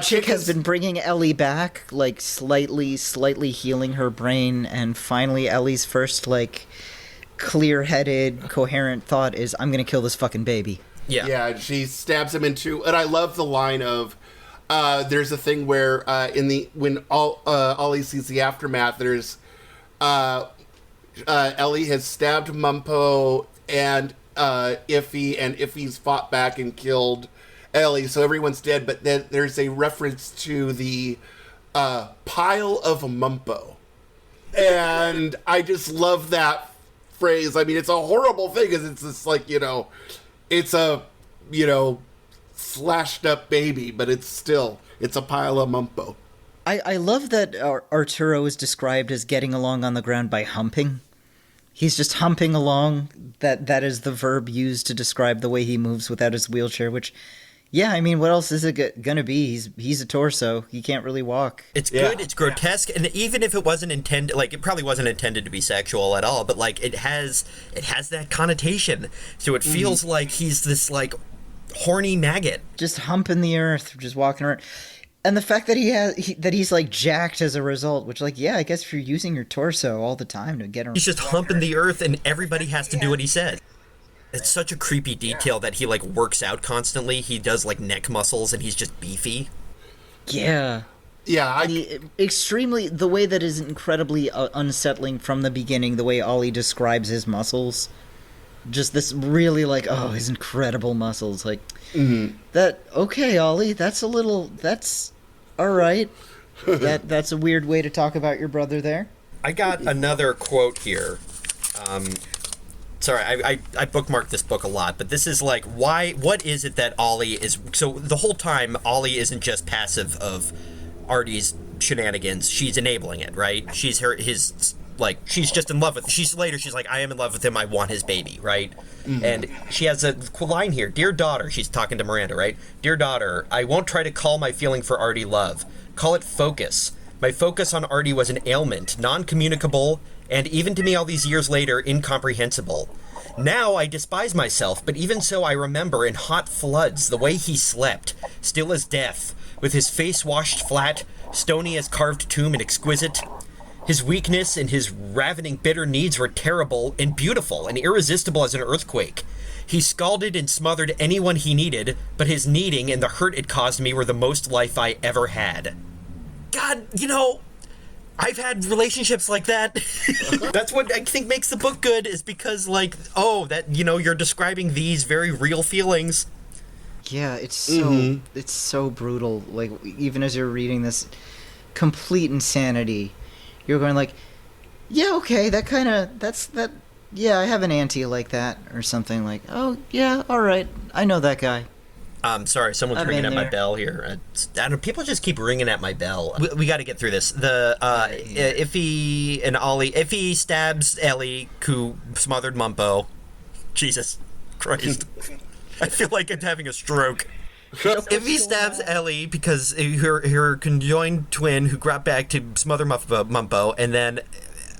Chick has been bringing Ellie back, like slightly healing her brain, and finally Ellie's first, like, clear-headed, coherent thought is, "I'm gonna kill this fucking baby." Yeah. She stabs him in two, and I love the line of. There's a thing where when Ollie sees the aftermath, there's Ellie has stabbed Mumpo and Iffy, and Iffy's fought back and killed Ellie, so everyone's dead. But then there's a reference to the pile of Mumpo, and I just love that phrase. I mean, it's a horrible thing, because it's just like, you know, it's a, you know, slashed up baby, but it's a pile of Mumpo. I love that Arturo is described as getting along on the ground by humping. He's just humping along. That is the verb used to describe the way he moves without his wheelchair, which, yeah, I mean, what else is it gonna be? He's a torso. He can't really walk. It's good, it's grotesque, and even if it wasn't intended, like, it probably wasn't intended to be sexual at all, but, like, it has that connotation, so it feels like he's this, like, horny maggot just humping the earth, just walking around. And the fact that he's like jacked as a result, which, like, yeah, I guess if you're using your torso all the time to get around, he's just humping the earth, and everybody has to do what he said. It's such a creepy detail that he, like, works out constantly. He does, like, neck muscles, and he's just beefy. Yeah, extremely, the way that is incredibly unsettling from the beginning, the way Ollie describes his muscles. Just this really, like, his incredible muscles, like, okay, Ollie, that's alright. That's a weird way to talk about your brother there. I got another quote here. sorry, I bookmarked this book a lot, but this is like, what is it that Ollie is, so the whole time, Ollie isn't just passive of Artie's shenanigans, she's enabling it, right? She's she's just in love with, she's like, I am in love with him, I want his baby, right? Mm-hmm. And she has a line here, dear daughter, she's talking to Miranda, right? Dear daughter, I won't try to call my feeling for Artie love. Call it focus. My focus on Artie was an ailment, non-communicable, and even to me all these years later, incomprehensible. Now I despise myself, but even so I remember in hot floods the way he slept, still as death, with his face washed flat, stony as carved tomb and exquisite. His weakness and his ravening bitter needs were terrible and beautiful and irresistible as an earthquake. He scalded and smothered anyone he needed, but his needing and the hurt it caused me were the most life I ever had. God, I've had relationships like that. That's what I think makes the book good, is because, you're describing these very real feelings. Yeah, it's so brutal. Like, even as you're reading this, complete insanity, you're going like, yeah, okay, yeah, I have an auntie like that, or something like, oh, yeah, all right, I know that guy. Sorry, someone's ringing at my bell here. I don't know, people just keep ringing at my bell. We got to get through this. Iffy stabs Ellie, who smothered Mumpo. Jesus Christ. I feel like I'm having a stroke. Iffy stabs Ellie because her conjoined twin who got back to smother Mumpo, and then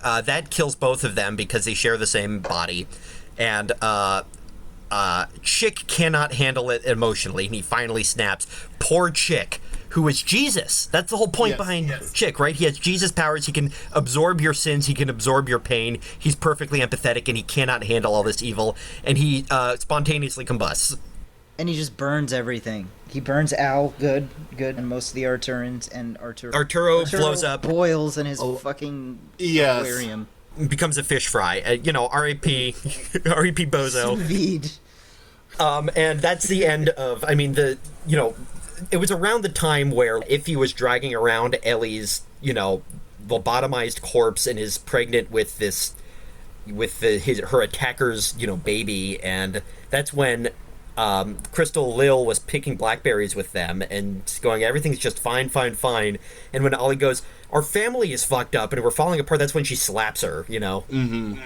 that kills both of them because they share the same body. And Chick cannot handle it emotionally, and he finally snaps. Poor Chick, who is Jesus. That's the whole point behind Chick, right? He has Jesus powers. He can absorb your sins. He can absorb your pain. He's perfectly empathetic, and he cannot handle all this evil, and he spontaneously combusts. And he just burns everything. He burns Al good, and most of the Arturans, and Arturo blows up. Boils in his fucking aquarium. Becomes a fish fry. R.A.P. R.A.P. Bozo. Sous vide. And that's the end of, it was around the time where Iffy was dragging around Ellie's, lobotomized corpse and is pregnant with her attacker's, baby, and that's when Crystal Lil was picking blackberries with them and going, everything's just fine. And when Ollie goes, our family is fucked up and we're falling apart, that's when she slaps her, Mm-hmm.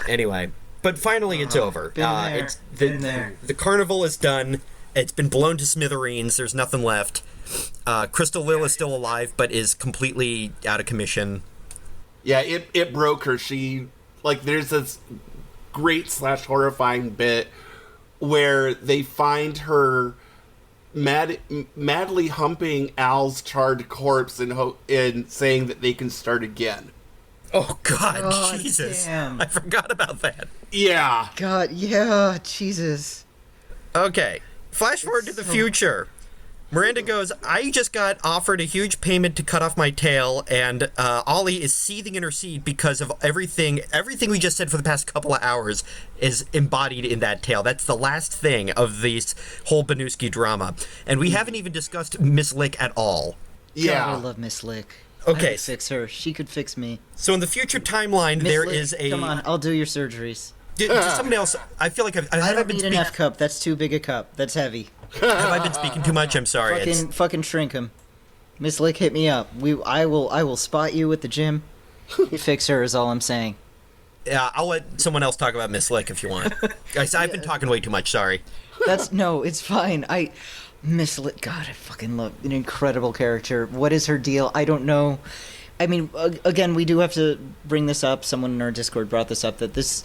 Anyway, but finally it's over. The carnival is done. It's been blown to smithereens. There's nothing left. Crystal Lil is still alive, but is completely out of commission. Yeah, it broke her. There's this great / horrifying bit where they find her madly humping Al's charred corpse and saying that they can start again. Oh, God, Jesus. Damn. I forgot about that. Yeah. God, yeah, Jesus. Okay, flash forward to the future. Miranda goes, I just got offered a huge payment to cut off my tail, and Ollie is seething in her seat because of everything we just said for the past couple of hours is embodied in that tail. That's the last thing of this whole Banuski drama. And we haven't even discussed Miss Lick at all. Yeah. God, I love Miss Lick. Okay. I could fix her. She could fix me. So in the future timeline, there is a... Come on, I'll do your surgeries. Somebody else, I feel like I don't need an F cup. That's too big a cup. That's heavy. Have I been speaking too much? I'm sorry. Fucking shrink him. Miss Lick, hit me up. I will spot you at the gym. Fix her is all I'm saying. Yeah, I'll let someone else talk about Miss Lick if you want. Guys, I've been talking way too much. Sorry. No, it's fine. Miss Lick, God, I fucking love an incredible character. What is her deal? I don't know. I mean, again, we do have to bring this up. Someone in our Discord brought this up, that this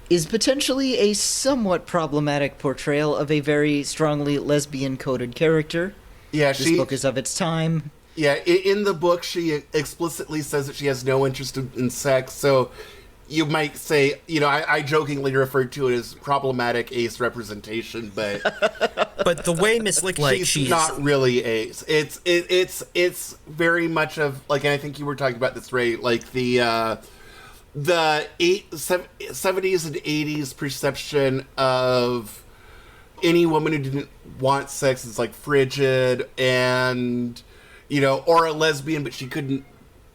is potentially a somewhat problematic portrayal of a very strongly lesbian-coded character. Yeah, this book is of its time. Yeah, in the book, she explicitly says that she has no interest in sex, so you might say, I jokingly referred to it as problematic ace representation, but... But the way Miss Lick, she's not really ace. It's very much of, and I think you were talking about this, Ray, the 70s and 80s perception of any woman who didn't want sex is frigid and, or a lesbian, but she couldn't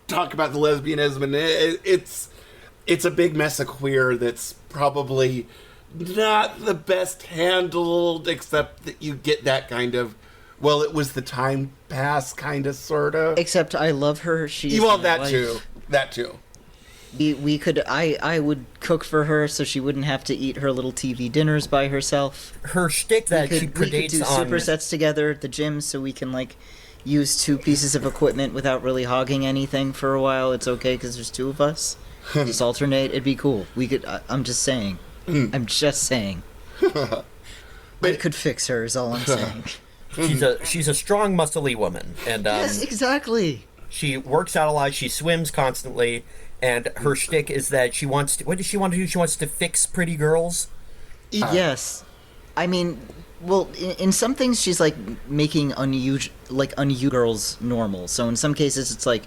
talk about the lesbianism. And it's a big mess of queer that's probably not the best handled, except that you get that kind of, well, it was the time pass kind of, sort of. Except I love her. She's Well, my that wife. too. That too. We could I would cook for her so she wouldn't have to eat her little TV dinners by herself. Her shtick that she We could predates do on supersets together at the gym so we can like use two pieces of equipment without really hogging anything for a while. It's okay because there's two of us. Just alternate. It'd be cool. We could. I'm just saying. I'm just saying. I could fix her. Is all I'm saying. she's a strong, muscly woman, and Yes, exactly. she works out a lot. She swims constantly, and her shtick is that she wants to. What does she want to do? She wants to fix pretty girls. Yes. I mean, well, in some things she's like making unusual girls normal. So in some cases it's like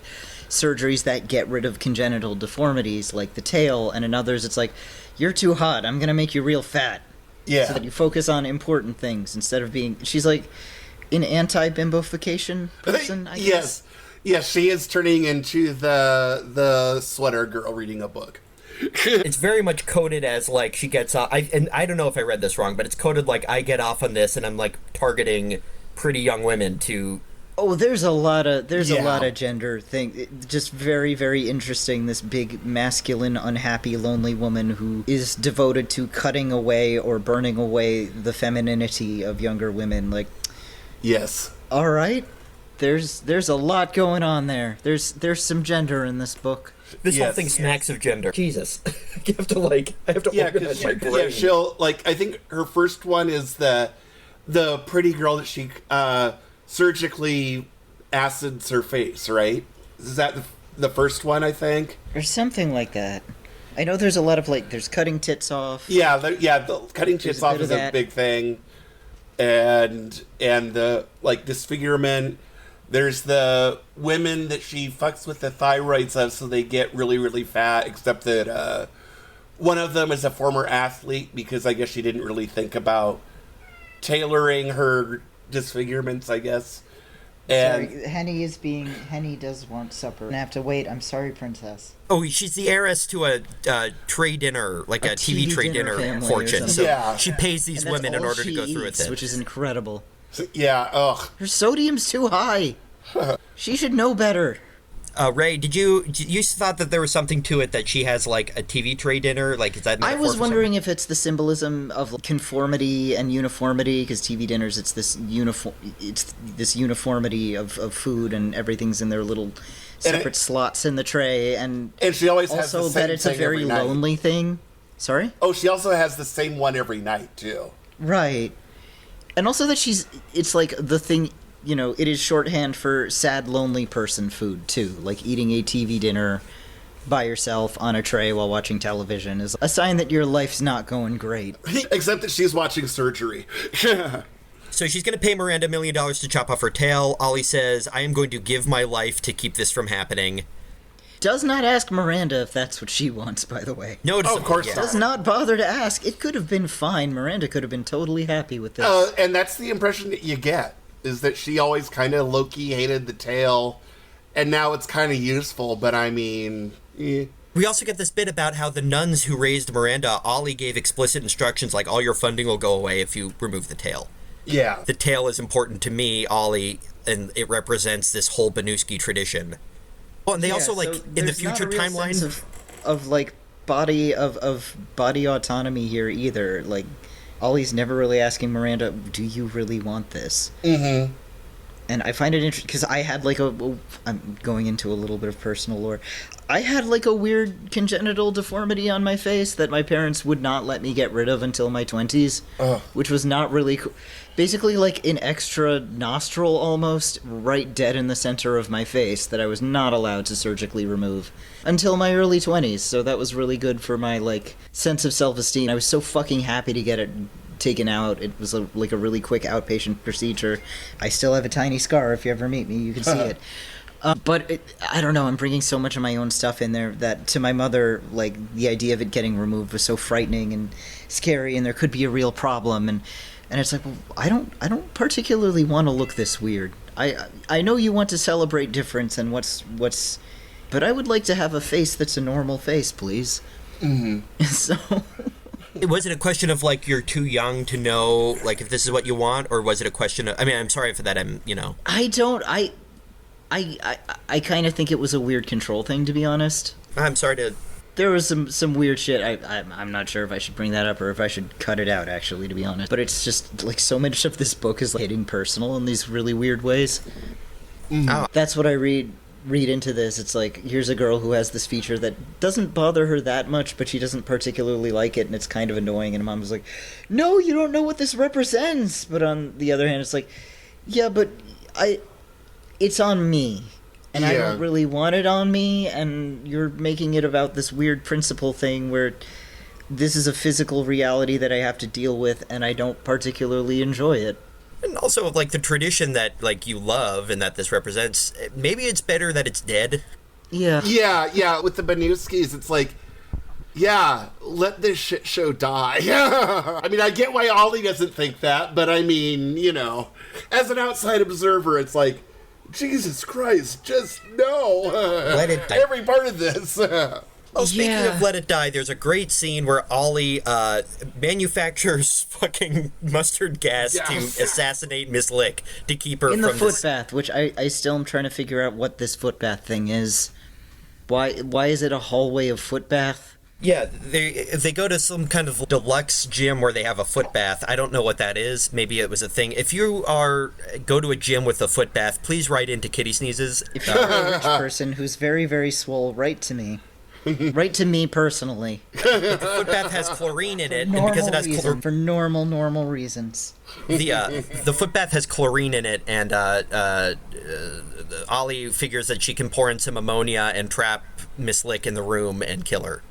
surgeries that get rid of congenital deformities like the tail, and in others it's like, you're too hot, I'm gonna make you real fat. Yeah. So that you focus on important things instead of being. She's like an anti-bimbofication person, I guess. Yes, she is turning into the sweater girl reading a book. It's very much coded as like she gets off. I don't know if I read this wrong, but it's coded like I get off on this, and I'm like targeting pretty young women to. Oh, there's a lot of gender thing. Just very, very interesting. This big, masculine, unhappy, lonely woman who is devoted to cutting away or burning away the femininity of younger women. Like, Yes. all right, there's a lot going on there. There's some gender in this book. This whole Yes. thing smacks of gender. Jesus, I have to organize my brain. Yeah, she'll like. I think her first one is the pretty girl that she surgically acids her face. Right? Is that the first one? I think. Or something like that. I know there's a lot of like, there's cutting tits off. Yeah, the cutting tits a off bit is of a that. big thing, and the like disfigurement. There's the women that she fucks with the thyroids of, so they get really, really fat. Except that one of them is a former athlete, because I guess she didn't really think about tailoring her disfigurements, I guess. And Sorry, Henny does want supper. I have to wait. I'm sorry, princess. Oh, she's the heiress to a tray dinner, like a TV tray dinner family or fortune. something. So Yeah. she pays these And that's women in all order to she go through eats, with it. which is incredible. yeah, ugh. Her sodium's too high. She should know better. Ray, did you thought that there was something to it that she has like a TV tray dinner? Like, is that? I metaphor was for wondering if it's the symbolism of conformity and uniformity, because TV dinners, it's this uniformity of food, and everything's in their little separate slots in the tray, and she always has also the same that it's a thing very every night. lonely thing. Sorry? Oh, she also has the same one every night too. Right. And also that it's like the thing, it is shorthand for sad, lonely person food, too. Like eating a TV dinner by yourself on a tray while watching television is a sign that your life's not going great. Except that she's watching surgery. So she's going to pay Miranda $1 million to chop off her tail. Ollie says, "I am going to give my life to keep this from happening." Does not ask Miranda if that's what she wants, by the way. Notice, of course not. Does not bother to ask. It could have been fine. Miranda could have been totally happy with this. And that's the impression that you get, is that she always kind of low-key hated the tail, and now it's kind of useful, but I mean... We also get this bit about how the nuns who raised Miranda, Ollie gave explicit instructions like, all your funding will go away if you remove the tail. Yeah. The tail is important to me, Ollie, and it represents this whole Banuski tradition. Oh, and they also, like, so in the there's not future a real timeline... sense of like, body autonomy here, either. Like, Ollie's never really asking Miranda, do you really want this? Mm-hmm. And I find it interesting, because I had, like, I'm going into a little bit of personal lore. I had, like, a weird congenital deformity on my face that my parents would not let me get rid of until my 20s, which was not really cool. Basically, like, an extra nostril, almost, right dead in the center of my face that I was not allowed to surgically remove until my early 20s, so that was really good for my, like, sense of self-esteem. I was so fucking happy to get it taken out. It was like a really quick outpatient procedure. I still have a tiny scar. If you ever meet me, you can see it. But I don't know, I'm bringing so much of my own stuff in there that to my mother, like, the idea of it getting removed was so frightening and scary, and there could be a real problem, and it's like, well, I don't particularly want to look this weird. I know you want to celebrate difference and what's but I would like to have a face that's a normal face, please. Mm-hmm. So Was it a question of, like, you're too young to know, like, if this is what you want, or was it a question of, I mean, I'm sorry for that, I kind of think it was a weird control thing, to be honest. I'm sorry to... There was some weird shit. I'm not sure if I should bring that up or if I should cut it out, actually, to be honest. But it's just, like, so much of this book is, like, hitting personal in these really weird ways. Oh. That's what I read into this. It's like, here's a girl who has this feature that doesn't bother her that much, but she doesn't particularly like it, and it's kind of annoying. And Mom's like, no, you don't know what this represents. But on the other hand, it's like, yeah, but it's on me. And I don't really want it on me, and you're making it about this weird principle thing where this is a physical reality that I have to deal with, and I don't particularly enjoy it. And also, like, the tradition that, like, you love and that this represents, maybe it's better that it's dead. Yeah. Yeah, with the Banuskis, it's like, yeah, let this shit show die. I mean, I get why Ollie doesn't think that, but I mean, you know, as an outside observer, it's like, Jesus Christ, just no. Let it die. Every part of this. Well, speaking of Let It Die, there's a great scene where Ollie manufactures fucking mustard gas to assassinate Miss Lick to keep her in from the foot bath, which I still am trying to figure out what this foot bath thing is. Why is it a hallway of foot bath? Yeah, they go to some kind of deluxe gym where they have a foot bath. I don't know what that is. Maybe it was a thing. If you go to a gym with a foot bath, please write into Kitty Sneezes. If you're a rich person who's very, very swole, write to me. Write to me personally. The foot bath has chlorine in it, and because it has chlorine, for normal reasons. The foot bath has chlorine in it, and Ollie figures that she can pour in some ammonia and trap Miss Lick in the room and kill her.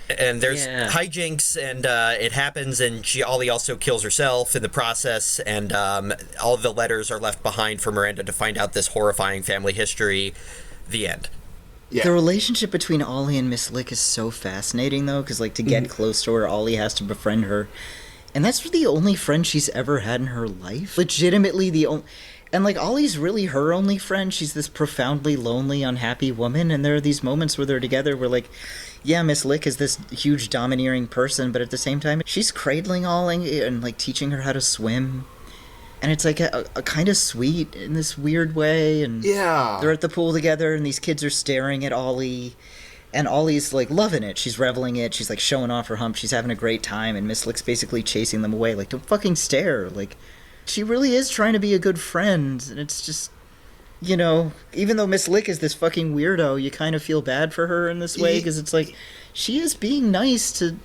And there's hijinks, and it happens, and Ollie also kills herself in the process, and all the letters are left behind for Miranda to find out this horrifying family history. The end. Yeah. The relationship between Ollie and Miss Lick is so fascinating, though, because, like, to get close to her, Ollie has to befriend her. And that's the only friend she's ever had in her life. Legitimately the only... And, like, Ollie's really her only friend. She's this profoundly lonely, unhappy woman, and there are these moments where they're together where, like, yeah, Miss Lick is this huge, domineering person, but at the same time, she's cradling Ollie and, like, teaching her how to swim. And it's, like, a kind of sweet in this weird way, and they're at the pool together, and these kids are staring at Ollie, and Ollie's, like, loving it. She's reveling it. She's, like, showing off her hump. She's having a great time, and Miss Lick's basically chasing them away. Like, don't fucking stare. Like... She really is trying to be a good friend, and it's just, you know, even though Miss Lick is this fucking weirdo, you kind of feel bad for her in this way, because it's like, she is being nice to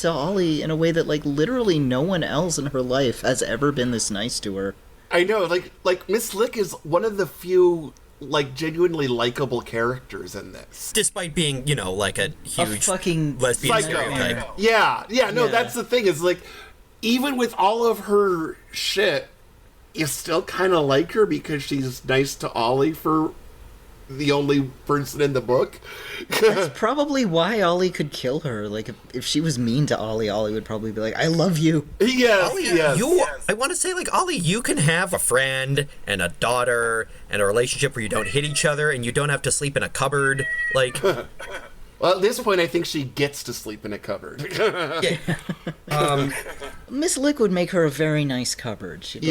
Ollie in a way that, like, literally no one else in her life has ever been this nice to her. I know, like Miss Lick is one of the few, like, genuinely likable characters in this. Despite being, you know, like a huge fucking lesbian stereotype. Yeah, that's the thing, is, like, even with all of her shit, you still kind of like her because she's nice to Ollie for the only person in the book. That's probably why Ollie could kill her. Like, if she was mean to Ollie, Ollie would probably be like, I love you. Yes, Ollie, yes. I want to say, like, Ollie, you can have a friend and a daughter and a relationship where you don't hit each other and you don't have to sleep in a cupboard. Like... Well, at this point, I think she gets to sleep in a cupboard. Miss Lick would make her a very nice cupboard. She'd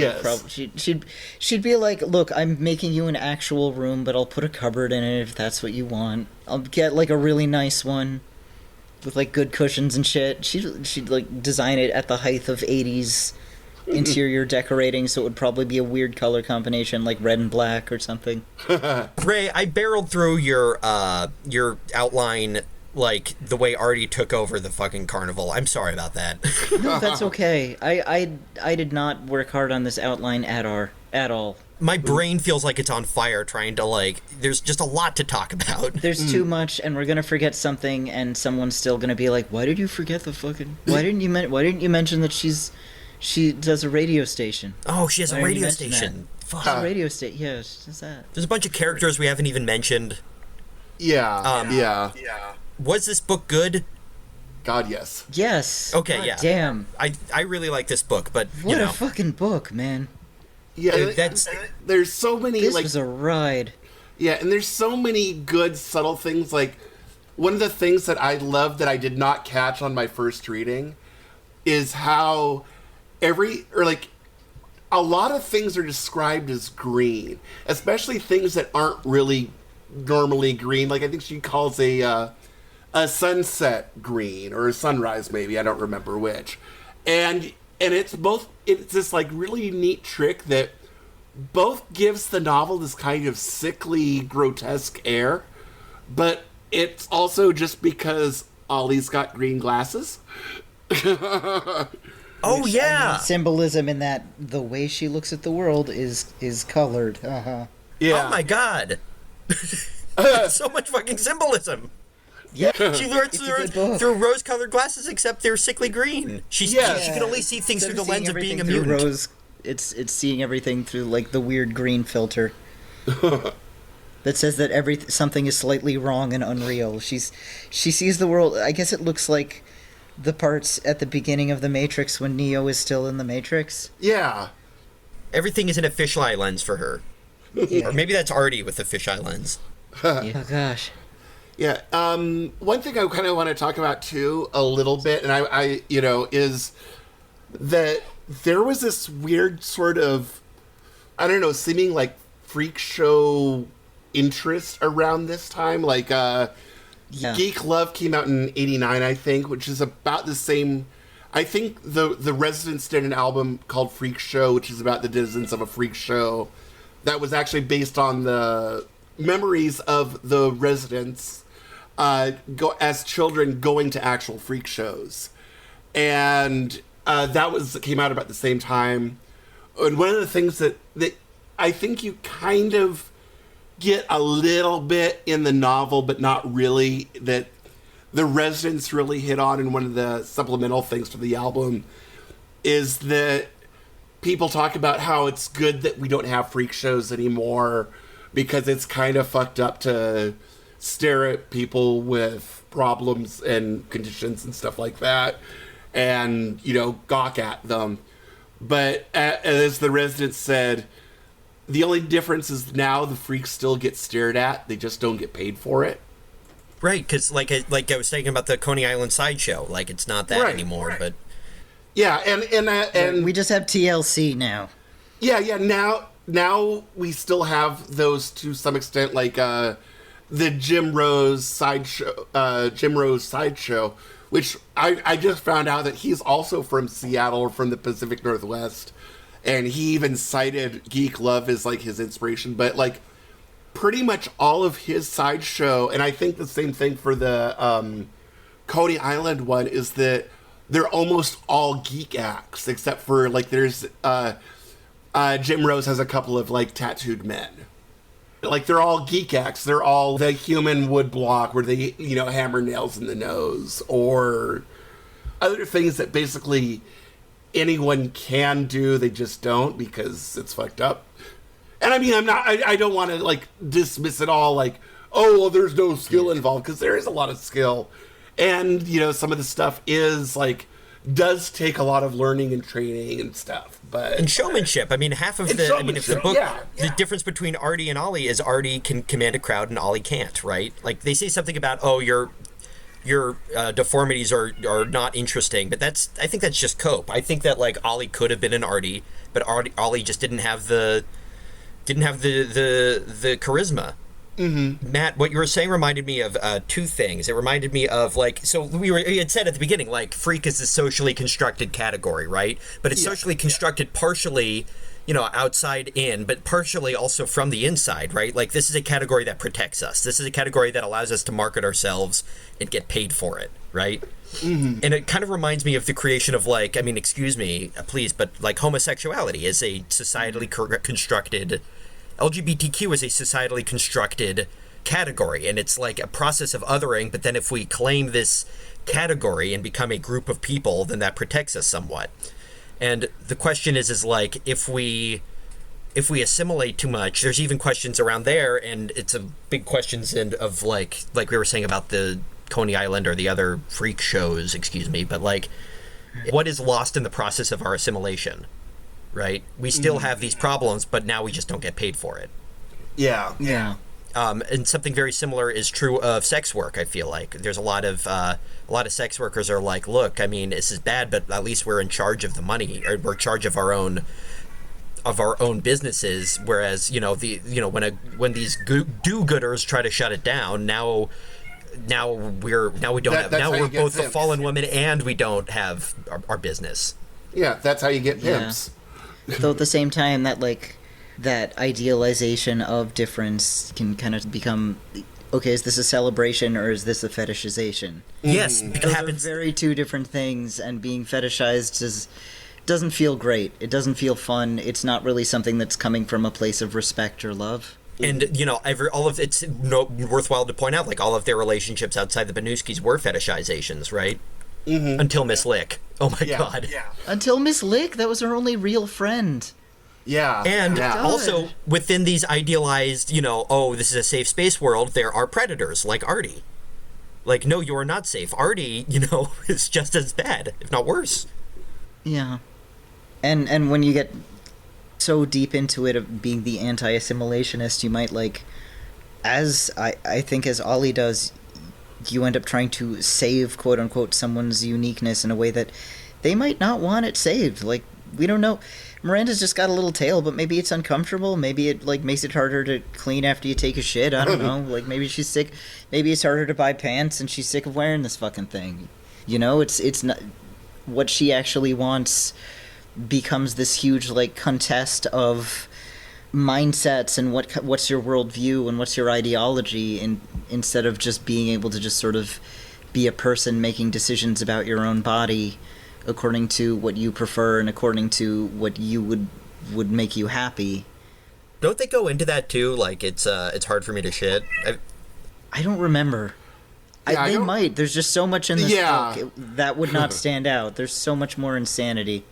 be like, look, I'm making you an actual room, but I'll put a cupboard in it if that's what you want. I'll get, like, a really nice one with, like, good cushions and shit. She'd like, design it at the height of 80s interior decorating, so it would probably be a weird color combination, like red and black or something. Ray, I barreled through your outline like the way Artie took over the fucking carnival. I'm sorry about that. No, that's okay. I did not work hard on this outline at all. My brain feels like it's on fire trying to, like, there's just a lot to talk about. There's too much, and we're gonna forget something, and someone's still gonna be like, why did you forget the fucking... Why didn't you mention that she does a radio station? Oh, she has a radio station. Fuck. A radio station, yeah, she does that. There's a bunch of characters we haven't even mentioned. Yeah. Was this book good? God, yes. Yes. Okay, God yeah. Damn. I really like this book, but, what a fucking book, man. Yeah, there's so many, this like... was a ride. Yeah, and there's so many good, subtle things, like, one of the things that I loved that I did not catch on my first reading is how a lot of things are described as green, especially things that aren't really normally green. Like I think she calls a sunset green or a sunrise, maybe, I don't remember which. And it's this like really neat trick that both gives the novel this kind of sickly, grotesque air, but it's also just because Ollie's got green glasses. Oh, yeah. Symbolism in that the way she looks at the world is colored. Uh-huh. Yeah. Oh, my God. So much fucking symbolism. Yeah. She learns through rose-colored glasses, except they're sickly green. She can only see things through the lens of being a mutant. It's seeing everything through like the weird green filter that says that something is slightly wrong and unreal. She sees the world. I guess it looks like the parts at the beginning of the Matrix when Neo is still in the Matrix. Yeah. Everything is in a fisheye lens for her. Yeah. Or maybe that's Artie with the fisheye lens. Oh gosh. Yeah. One thing I kind of want to talk about too a little bit, and I is that there was this weird sort of, I don't know, seeming like freak show interest around this time. Like, Geek Love came out in '89, I think, which is about the same. I think the Residents did an album called Freak Show, which is about the denizens of a freak show that was actually based on the memories of the residents as children going to actual freak shows. And that came out about the same time. And one of the things that I think you kind of get a little bit in the novel, but not really, that the residents really hit on in one of the supplemental things to the album, is that people talk about how it's good that we don't have freak shows anymore because it's kind of fucked up to stare at people with problems and conditions and stuff like that and, gawk at them. But as the residents said, the only difference is now the freaks still get stared at. They just don't get paid for it. Right, because like I was saying about the Coney Island sideshow, like it's not that anymore. Right. But yeah, and we just have TLC now. Yeah. Now we still have those to some extent, like the Jim Rose sideshow, which I just found out that he's also from Seattle or from the Pacific Northwest, and he even cited Geek Love as like his inspiration. But like pretty much all of his sideshow, and I think the same thing for the Coney Island one, is that they're almost all geek acts, except for like there's Jim Rose has a couple of like tattooed men. Like they're all geek acts. They're all the human wood block where they, hammer nails in the nose, or other things that basically anyone can do. They just don't because it's fucked up. And I mean, I don't want to like dismiss it all like, oh, well, there's no skill involved, because there is a lot of skill. And, some of the stuff does take a lot of learning and training and stuff. But and showmanship. I mean, half of the book, the difference between Artie and Ollie is Artie can command a crowd and Ollie can't, right? Like they say something about, oh, your deformities are not interesting, but I think that's just cope. I think that like Ollie could have been an Artie, but Ollie just didn't have the charisma. Mm-hmm. Matt, what you were saying reminded me of two things. It reminded me of we had said at the beginning, like freak is a socially constructed category, right? But it's socially constructed partially, outside in, but partially also from the inside, right? Like this is a category that protects us. This is a category that allows us to market ourselves and get paid for it, right? Mm-hmm. And it kind of reminds me of the creation of excuse me, please, but like homosexuality is a societally constructed. LGBTQ is a societally constructed category, and it's like a process of othering, but then if we claim this category and become a group of people, then that protects us somewhat. And the question is like, if we assimilate too much, there's even questions around there, and it's a big questions of like we were saying about the Coney Island or the other freak shows, but like, what is lost in the process of our assimilation? Right? We still have these problems, but now we just don't get paid for it. Yeah. And something very similar is true of sex work. I feel like there's a lot of sex workers are like, look, I mean, this is bad, but at least we're in charge of the money, or we're in charge of our own businesses. Whereas when these do-gooders try to shut it down, now we're both the fallen women and we don't have our business. Yeah, that's how you get pimps. Yeah. Though at the same time, that idealization of difference can kind of become, okay, is this a celebration or is this a fetishization? Yes, Those are very two different things, and being fetishized doesn't feel great. It doesn't feel fun. It's not really something that's coming from a place of respect or love. And it's worthwhile to point out, like, all of their relationships outside the Banuskis were fetishizations, right? Mm-hmm. Until Miss Lick. Oh my God. Yeah. Until Miss Lick, that was her only real friend. Yeah. And also, within these idealized, this is a safe space world, there are predators, like Artie. Like, no, you are not safe. Artie, is just as bad, if not worse. Yeah. And when you get so deep into it of being the anti-assimilationist, you might, like, as I think as Ollie does, you end up trying to save, quote-unquote, someone's uniqueness in a way that they might not want it saved. Like, we don't know. Miranda's just got a little tail, but maybe it's uncomfortable. Maybe it, like, makes it harder to clean after you take a shit. I don't know. Like, maybe she's sick. Maybe it's harder to buy pants and she's sick of wearing this fucking thing. It's not... What she actually wants becomes this huge, like, contest of mindsets and what's your worldview and what's your ideology, instead of just being able to just sort of be a person making decisions about your own body according to what you prefer and according to what you would make you happy. Don't they go into that too? Like, it's hard for me to shit. I don't remember. Yeah, they might. There's just so much in this book that would not stand out. There's so much more insanity.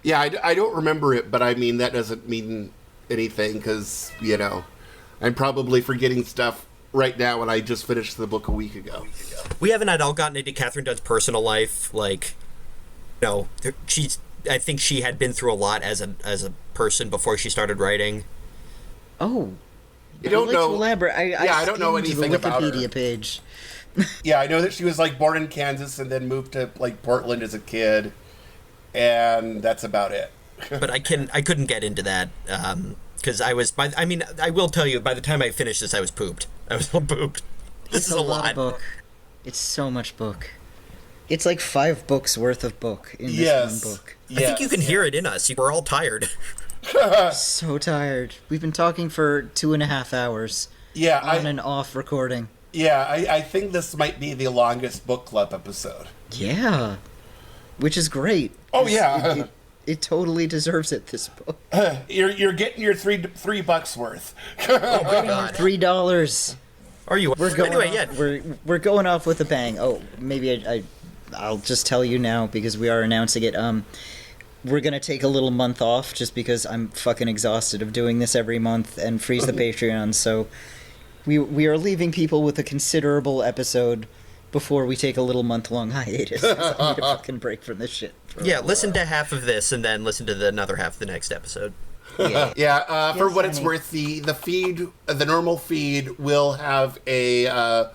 Yeah, I don't remember it, but I mean, that doesn't mean anything, because, I'm probably forgetting stuff right now, and I just finished the book a week ago. We haven't at all gotten into Katherine Dunn's personal life. Like, I think she had been through a lot as a person before she started writing. Oh. I don't know. To elaborate. I don't know anything about her. Wikipedia page. Yeah, I know that she was, like, born in Kansas and then moved to, like, Portland as a kid, and that's about it. But I couldn't get into that because I will tell you, by the time I finished this, I was pooped. I was all pooped. This is a lot. Of book. It's so much book. It's like 5 books worth of book in this one book. Yes. I think you can hear it in us. We're all tired. So tired. We've been talking for 2.5 hours. Yeah, on and off recording. Yeah, I think this might be the longest book club episode. Yeah, which is great. Oh yeah, it totally deserves it. This book. You're getting your $3 worth. Oh my God, $3. Are you? We're going we're going off with a bang. Oh, maybe I'll just tell you now because we are announcing it. We're gonna take a little month off just because I'm fucking exhausted of doing this every month and freeze the Patreon. So we are leaving people with a considerable episode before we take a little month-long hiatus. I need a fucking break from this shit. Listen to half of this and then listen to the another half of the next episode. Yeah. For what it's worth, the feed, the normal feed, will have a.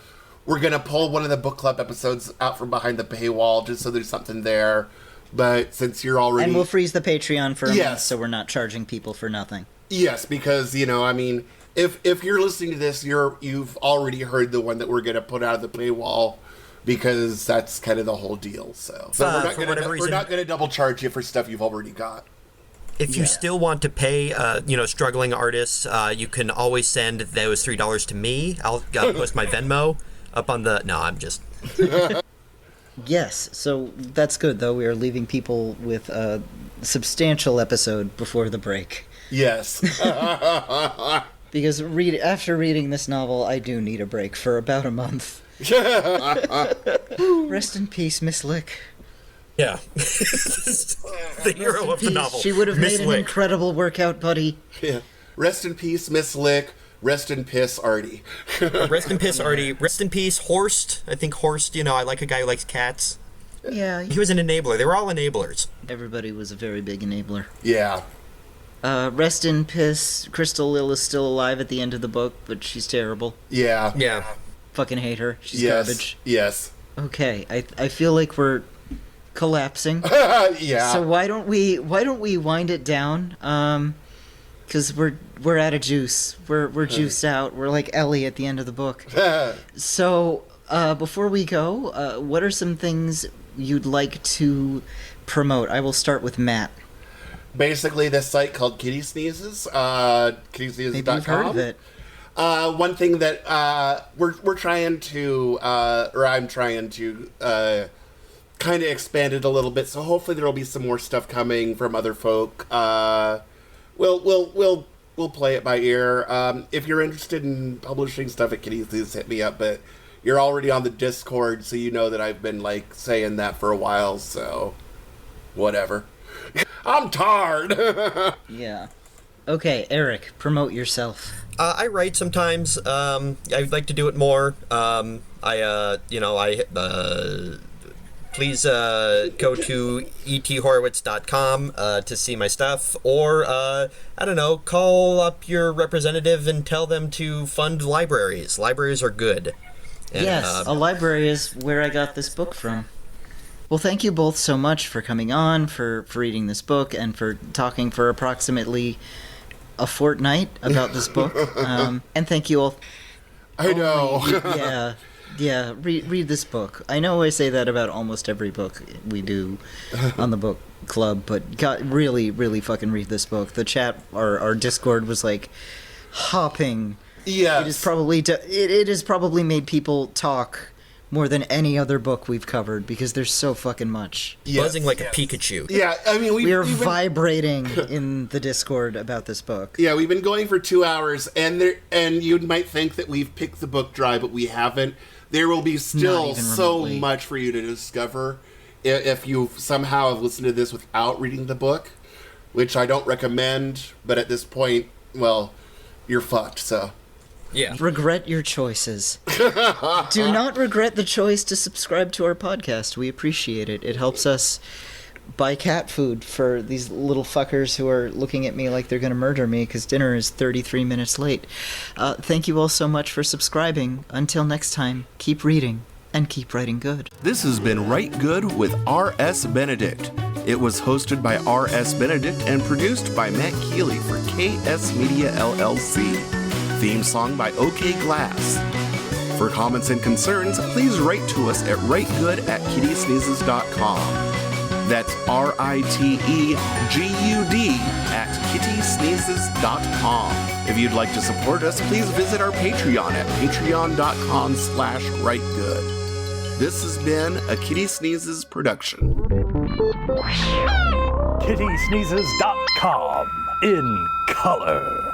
We're gonna pull one of the book club episodes out from behind the paywall just so there's something there. But since you're already... And we'll freeze the Patreon for a month so we're not charging people for nothing. Yes, because, I mean, if you're listening to this, you've already heard the one that we're going to put out of the paywall, because that's kind of the whole deal, so... But we're not going to double charge you for stuff you've already got. If you still want to pay, struggling artists, you can always send those $3 to me. I'll post my Venmo up on the... No, I'm just... Yes, so that's good, though. We are leaving people with a substantial episode before the break. Yes. Because after reading this novel, I do need a break for about a month. Rest in peace, Miss Lick. Yeah. The hero of the novel. She would have made an incredible workout buddy. Yeah. Rest in peace, Miss Lick. Rest in piss, Artie. Rest in piss, Artie. Rest in peace, Horst. I think Horst, I like a guy who likes cats. Yeah. He was an enabler. They were all enablers. Everybody was a very big enabler. Yeah. Rest in piss. Crystal Lil is still alive at the end of the book, but she's terrible. Yeah. Yeah. Fucking hate her. She's Yes. garbage. Yes. Okay, I feel like we're collapsing. Yeah. So why don't we wind it down? Because we're out of juice. We're juiced out. We're like Ellie at the end of the book. So before we go, what are some things you'd like to promote? I will start with Matt. Basically, this site called Kitty Sneezes, kittysneezes.com. Maybe you've heard of it. One thing that we're trying to, or I'm trying to, kind of expand it a little bit. So hopefully there will be some more stuff coming from other folk. We'll play it by ear. If you're interested in publishing stuff at Kitty Sneezes, hit me up. But you're already on the Discord, so you know that I've been like saying that for a while. So whatever. I'm tired. Yeah. Okay, Eric, promote yourself. I write sometimes. I'd like to do it more. Please go to ethorwitz.com to see my stuff, or I don't know, call up your representative and tell them to fund libraries. Libraries are good. And, yes, a library is where I got this book from. Well, thank you both so much for coming on, for reading this book, and for talking for approximately a fortnight about this book. And thank you all. I know. Yeah. Read this book. I know I say that about almost every book we do on the book club, but God, really, really fucking read this book. The chat, our Discord was like hopping. Yes. It has probably made people talk more than any other book we've covered because there's so fucking much. Yes. Buzzing like a Pikachu. Yeah, I mean, We are vibrating in the Discord about this book. Yeah, we've been going for 2 hours, and you might think that we've picked the book dry, but we haven't. There will be still so remotely. much for you to discover if you somehow have listened to this without reading the book, which I don't recommend, but at this point, well, you're fucked, so. Yeah. Regret your choices. Do not regret the choice to subscribe to our podcast. We appreciate it. It helps us buy cat food for these little fuckers who are looking at me like they're going to murder me because dinner is 33 minutes late. Thank you all so much for subscribing. Until next time, keep reading and keep writing good. This has been Rite Good with R.S. Benedict. It was hosted by R.S. Benedict and produced by Matt Keeley for KS Media LLC. Theme song by OK Glass. For comments and concerns, please write to us at writegood@kittysneezes.com. That's RITEGUD@kittysneezes.com. If you'd like to support us, please visit our Patreon at patreon.com/writegood. This has been a Kitty Sneezes production. kittysneezes.com in color.